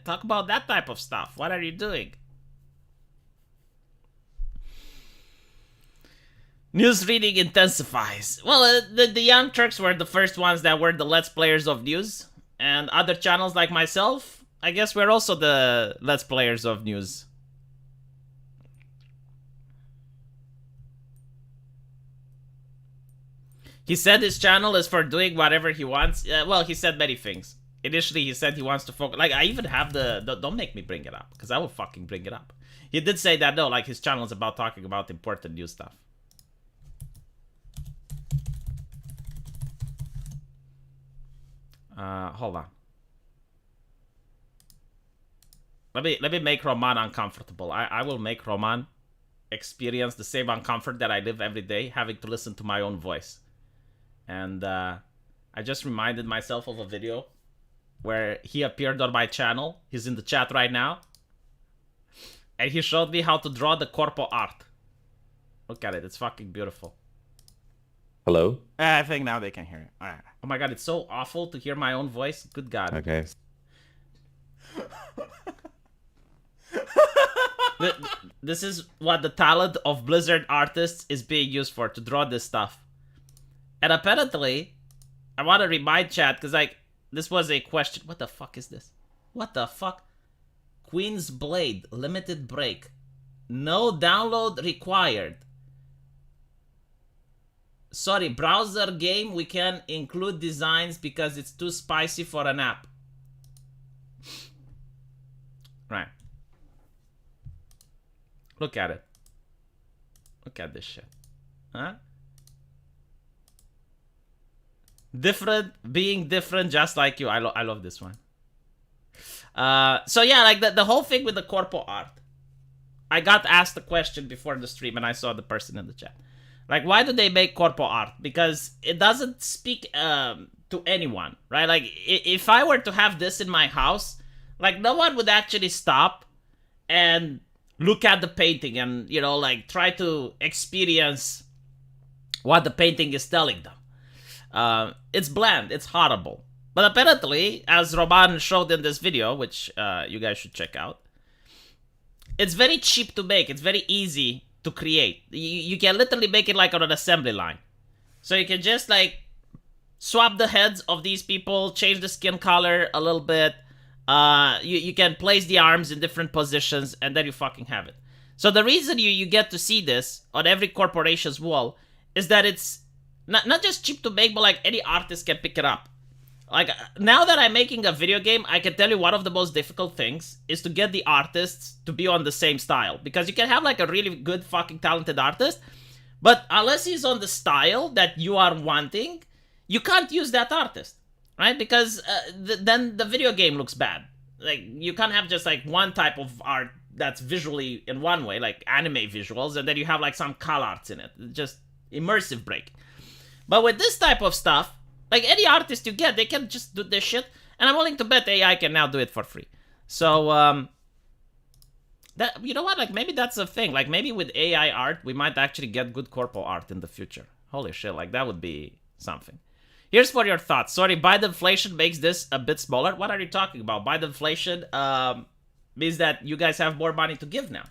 Talk about that type of stuff. What are you doing? News reading intensifies. Well, the Young Turks were the first ones that were the Let's Players of news. And other channels like myself, I guess we're also the Let's Players of news. He said his channel is for doing whatever he wants. Well, he said many things. Initially, he said he wants to focus... Like, I even have the... Don't make me bring it up, because I will fucking bring it up. He did say that, no, like, his channel is about talking about important news stuff. Hold on. Let me make Roman uncomfortable. I will make Roman experience the same uncomfort that I live every day, having to listen to my own voice. And I just reminded myself of a video where he appeared on my channel. He's in the chat right now. And he showed me how to draw the corpo art. Look at it. It's fucking beautiful. Hello? I think now they can hear it. All right. Oh my god, it's so awful to hear my own voice. Good god. Okay. This is what the talent of Blizzard artists is being used for, to draw this stuff. And apparently, I want to remind chat, because, like, this was a question. What the fuck is this? What the fuck? Queen's Blade, limited break. No download required. Sorry, browser game, we can include designs because it's too spicy for an app. Right. Look at it. Look at this shit. Huh? Different, being different just like you. I love this one. So yeah, like the whole thing with the corpo art. I got asked a question before the stream and I saw the person in the chat. Like, why do they make corpo art? Because it doesn't speak to anyone, right? Like, if I were to have this in my house, like, no one would actually stop and look at the painting and, you know, like, try to experience what the painting is telling them. It's bland. It's horrible. But apparently, as Roman showed in this video, which you guys should check out, it's very cheap to make. It's very easy to create. You can literally make it like on an assembly line. So you can just like swap the heads of these people, change the skin color a little bit. You can place the arms in different positions and then you fucking have it. So the reason you get to see this on every corporation's wall is that it's not just cheap to make, but like any artist can pick it up. Like, now that I'm making a video game, I can tell you one of the most difficult things is to get the artists to be on the same style. Because you can have, like, a really good fucking talented artist, but unless he's on the style that you are wanting, you can't use that artist, right? Because then the video game looks bad. Like, you can't have just, like, one type of art that's visually in one way, like anime visuals, and then you have, like, some CalArts in it. Just immersive break. But with this type of stuff, like, any artist you get, they can just do this shit. And I'm willing to bet AI can now do it for free. So, that, you know what? Like, maybe that's a thing. Like, maybe with AI art, we might actually get good corpo art in the future. Holy shit, like, that would be something. Here's for your thoughts. Sorry, Biden-inflation makes this a bit smaller. What are you talking about? Biden-inflation means that you guys have more money to give now.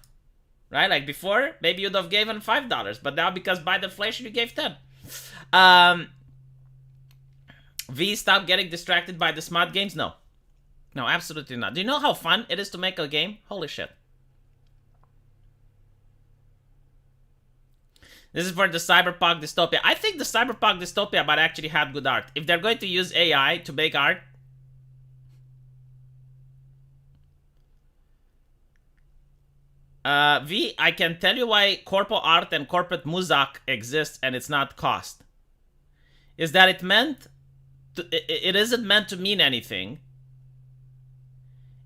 Right? Like, before, maybe you'd have given $5. But now, because Biden-inflation, you gave 10. V, stop getting distracted by the smart games? No. No, absolutely not. Do you know how fun it is to make a game? Holy shit. This is for the Cyberpunk Dystopia. I think the Cyberpunk Dystopia might actually have good art. If they're going to use AI to make art, V, I can tell you why corpo art and corporate muzak exists and it's not cost. Is that it isn't meant to mean anything.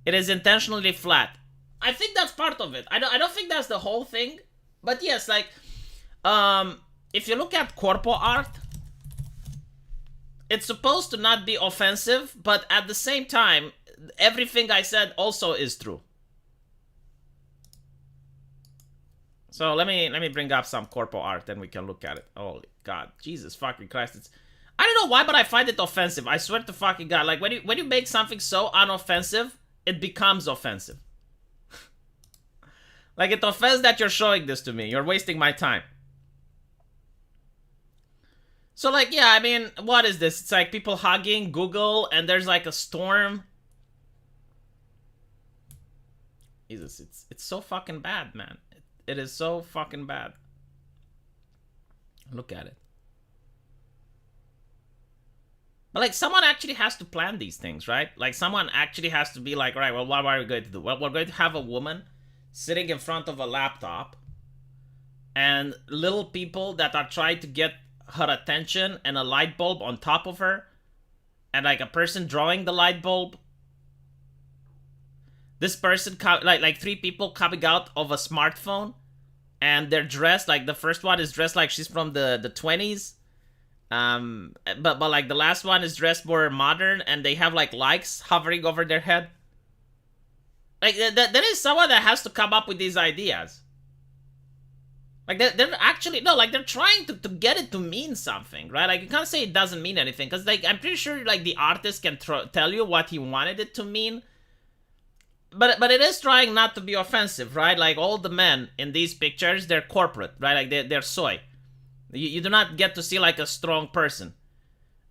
It is intentionally flat. I think that's part of it. I don't think that's the whole thing. But yes, like, if you look at corpo art, it's supposed to not be offensive, but at the same time, everything I said also is true. So let me bring up some corpo art and we can look at it. Holy God, Jesus fucking Christ! I don't know why, but I find it offensive. I swear to fucking God, like when you make something so unoffensive, it becomes offensive. Like it offends that you're showing this to me. You're wasting my time. So like, yeah, I mean, what is this? It's like people hugging Google and there's like a storm. Jesus, it's so fucking bad, man. It is so fucking bad. Look at it. But like someone actually has to plan these things, right? Like someone actually has to be like, all right, well, what are we going to do? Well, we're going to have a woman sitting in front of a laptop and little people that are trying to get her attention and a light bulb on top of her and like a person drawing the light bulb. This person, like 3 people coming out of a smartphone and they're dressed like the first one is dressed like she's from the 20s. But like the last one is dressed more modern and they have like lights hovering over their head. Like there is someone that has to come up with these ideas. Like they're actually, no, like they're trying to get it to mean something, right? Like you can't say it doesn't mean anything because like I'm pretty sure like the artist can tell you what he wanted it to mean. But it is trying not to be offensive, right? Like all the men in these pictures, they're corporate, right? Like they're soy. You do not get to see like a strong person,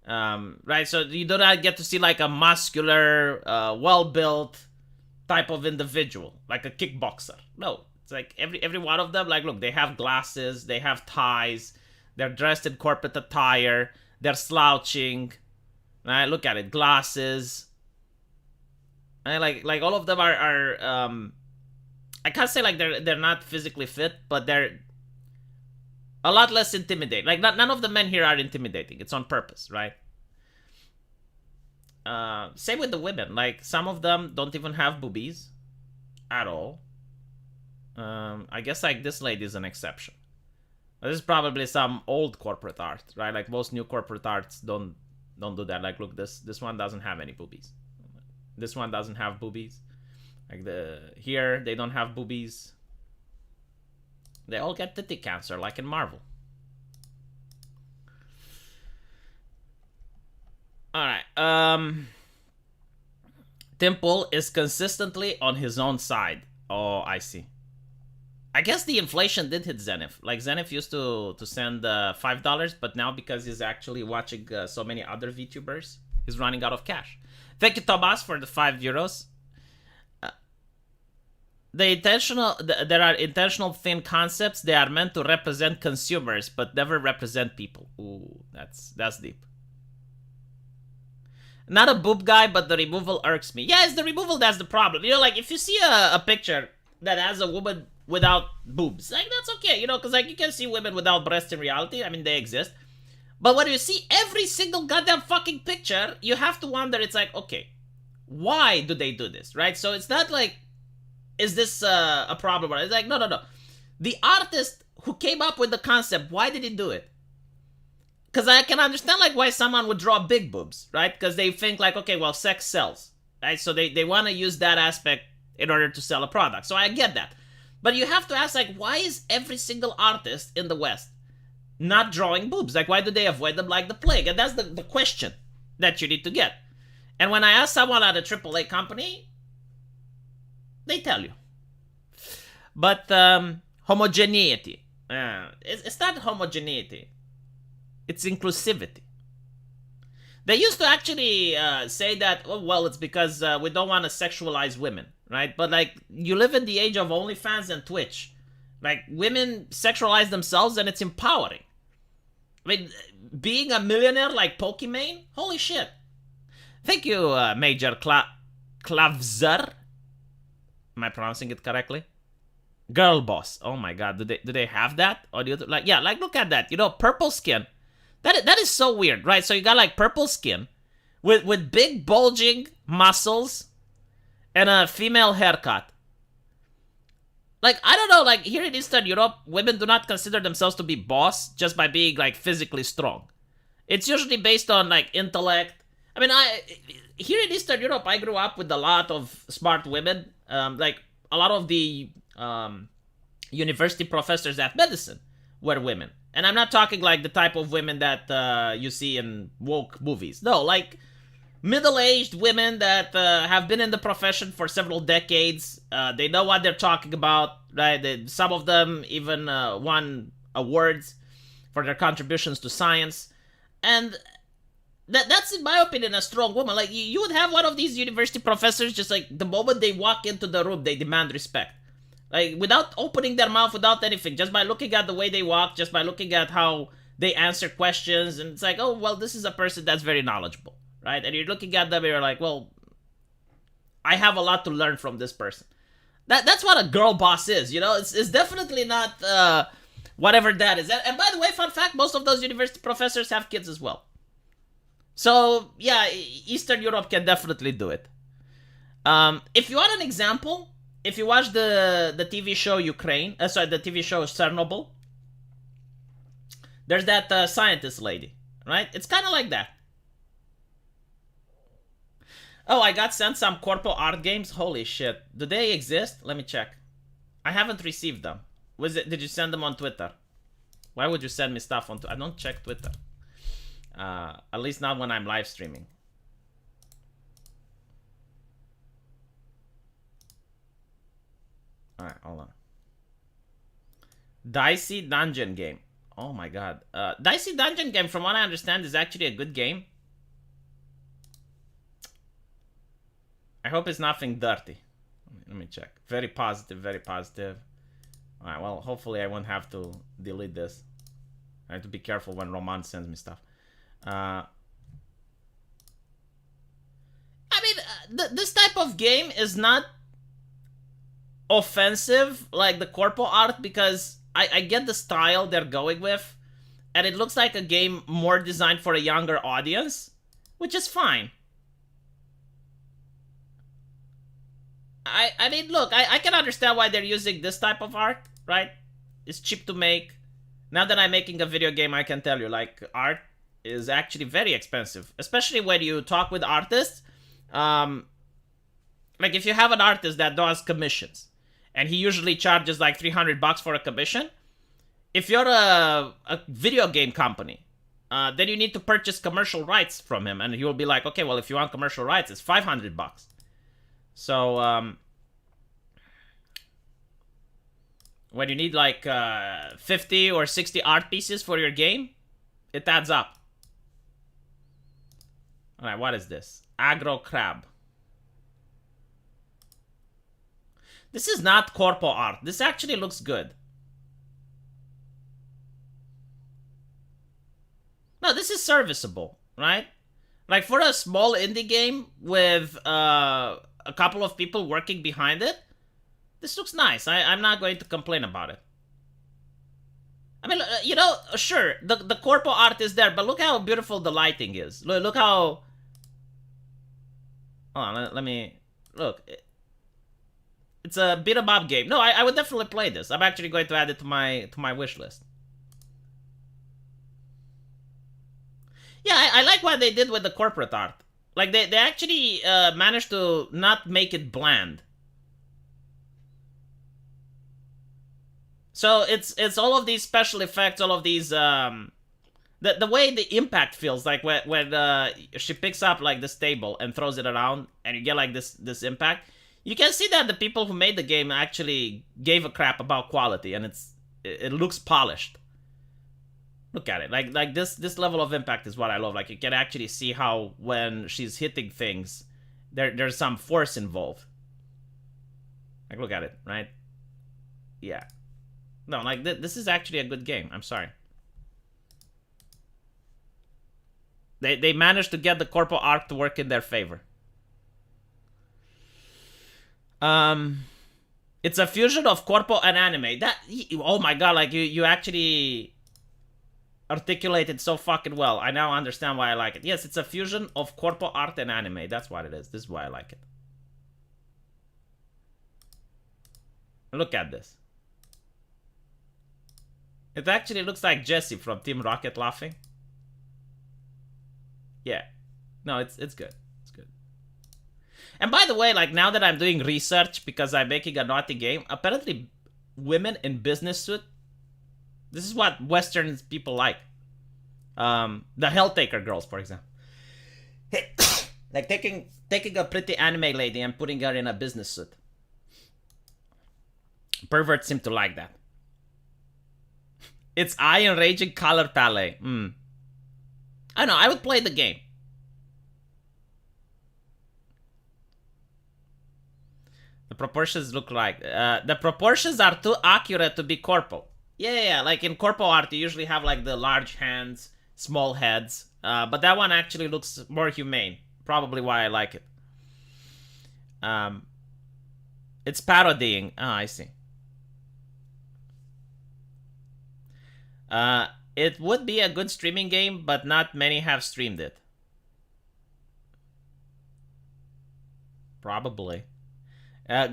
right? So you do not get to see like a muscular, well-built type of individual, like a kickboxer. No, it's like every one of them. Like, look, they have glasses, they have ties, they're dressed in corporate attire, they're slouching, right? Look at it, glasses. And like all of them are I can't say like they're not physically fit, but they're a lot less intimidating. Like none of the men here are intimidating. It's on purpose, right? Same with the women. Like some of them don't even have boobies at all. I guess like this lady is an exception. This is probably some old corporate art, right? Like most new corporate arts don't do that. Like look, this one doesn't have any boobies. This one doesn't have boobies. Like here they don't have boobies. They all get titty cancer, like in Marvel. Alright, Temple is consistently on his own side. Oh, I see. I guess the inflation did hit Zenith. Like, Zenith used to send $5, but now because he's actually watching so many other VTubers, he's running out of cash. Thank you, Thomas, for the €5. There are intentional thin concepts. They are meant to represent consumers, but never represent people. Ooh, that's deep. Not a boob guy, but the removal irks me. Yeah, it's the removal that's the problem. You know, like, if you see a picture that has a woman without boobs, like, that's okay, you know, because, like, you can see women without breasts in reality. I mean, they exist. But when you see every single goddamn fucking picture, you have to wonder, it's like, okay, why do they do this, right? So it's not like, is this a problem? It's like, no. The artist who came up with the concept, why did he do it? Because I can understand, like, why someone would draw big boobs, right? Because they think, like, okay, well, sex sells, right? So they want to use that aspect in order to sell a product. So I get that. But you have to ask, like, why is every single artist in the West not drawing boobs? Like, why do they avoid them like the plague? And that's the question that you need to get. And when I ask someone at a AAA company, they tell you. But homogeneity. It's not homogeneity. It's inclusivity. They used to actually say that, oh, well, it's because we don't want to sexualize women, right? But, like, you live in the age of OnlyFans and Twitch. Like, women sexualize themselves and it's empowering. I mean, being a millionaire like Pokimane? Holy shit. Thank you, Major Klavzer. Am I pronouncing it correctly? Girl boss. Oh my god, do they have that? Or do you, like, yeah, like look at that. You know, purple skin. That is so weird, right? So you got like purple skin with big bulging muscles and a female haircut. Like, I don't know, like here in Eastern Europe, women do not consider themselves to be boss just by being like physically strong. It's usually based on like intellect. I mean, here in Eastern Europe, I grew up with a lot of smart women. Like a lot of the university professors at medicine were women. And I'm not talking like the type of women that you see in woke movies. No, like middle-aged women that have been in the profession for several decades. They know what they're talking about, right? Some of them even won awards for their contributions to science. And that's, in my opinion, a strong woman. Like, you would have one of these university professors, just like the moment they walk into the room, they demand respect. Like, without opening their mouth, without anything, just by looking at the way they walk, just by looking at how they answer questions, and it's like, oh, well, this is a person that's very knowledgeable, right? And you're looking at them and you're like, well, I have a lot to learn from this person. That's what a girl boss is, you know? It's definitely not whatever that is. And by the way, fun fact, most of those university professors have kids as well. So, yeah, Eastern Europe can definitely do it. If you want an example, if you watch the TV show Ukraine, the TV show Chernobyl, there's that scientist lady, right? It's kind of like that. Oh, I got sent some corpo art games. Holy shit. Do they exist? Let me check. I haven't received them. Did you send them on Twitter? Why would you send me stuff on Twitter? I don't check Twitter. At least not when I'm live streaming. Alright, hold on. Dicey Dungeon Game. Oh my god. Dicey Dungeon Game, from what I understand, is actually a good game. I hope it's nothing dirty. Let me check. Very positive, very positive. Alright, well, hopefully I won't have to delete this. I have to be careful when Roman sends me stuff. I mean, this type of game is not offensive like the corpo art, because I get the style they're going with, and it looks like a game more designed for a younger audience, which is fine. I mean, look, I can understand why they're using this type of art, right? It's cheap to make. Now that I'm making a video game, I can tell you, like, art is actually very expensive, especially when you talk with artists. Like, if you have an artist that does commissions, and he usually charges like $300 for a commission, if you're a video game company, then you need to purchase commercial rights from him, and he will be like, okay, well, if you want commercial rights, it's $500. So, when you need like 50 or 60 art pieces for your game, it adds up. Alright, what is this? Agro Crab. This is not corpo art. This actually looks good. No, this is serviceable, right? Like, for a small indie game with a couple of people working behind it, this looks nice. I'm not going to complain about it. I mean, you know, sure, the corpo art is there, but look how beautiful the lighting is. Look how... Hold on, let me... Look. It's a beat-em-up game. No, I would definitely play this. I'm actually going to add it to my wish list. Yeah, I like what they did with the corporate art. Like, they actually managed to not make it bland. So it's all of these special effects, all of these the way the impact feels, like when she picks up like this table and throws it around, and you get like this impact. You can see that the people who made the game actually gave a crap about quality, and it looks polished. Look at it, like this level of impact is what I love. Like, you can actually see how when she's hitting things, there's some force involved. Like, look at it, right? Yeah. No, like, this is actually a good game. I'm sorry. They managed to get the corpo art to work in their favor. It's a fusion of corpo and anime. That, oh my god, like you actually articulated so fucking well. I now understand why I like it. Yes, it's a fusion of corpo art and anime. That's what it is. This is why I like it. Look at this. It actually looks like Jesse from Team Rocket laughing. Yeah. No, it's good. It's good. And by the way, like now that I'm doing research because I'm making a naughty game, apparently women in business suit, this is what Western people like. The Helltaker girls, for example. Like taking a pretty anime lady and putting her in a business suit. Perverts seem to like that. It's eye enraging color palette. I know, I would play the game. The proportions look like... the proportions are too accurate to be corpo. Yeah, like in corpo art, you usually have like the large hands, small heads. But that one actually looks more humane. Probably why I like it. It's parodying. Oh, I see. It would be a good streaming game, but not many have streamed it. Probably.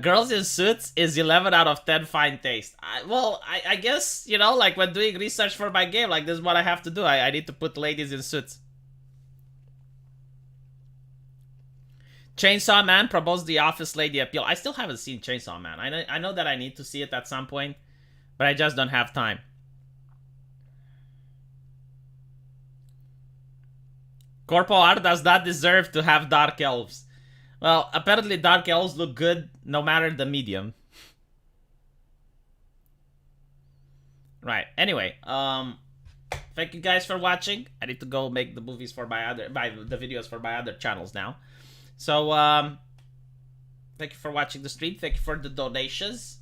Girls in Suits is 11 out of 10 fine taste. I guess, you know, like when doing research for my game, like this is what I have to do. I need to put ladies in suits. Chainsaw Man promotes the office lady appeal. I still haven't seen Chainsaw Man. I know that I need to see it at some point, but I just don't have time. Corpo art does not deserve to have dark elves. Well, apparently dark elves look good no matter the medium. Right. Anyway, thank you guys for watching. I need to go make the movies for the videos for my other channels now. So, thank you for watching the stream. Thank you for the donations.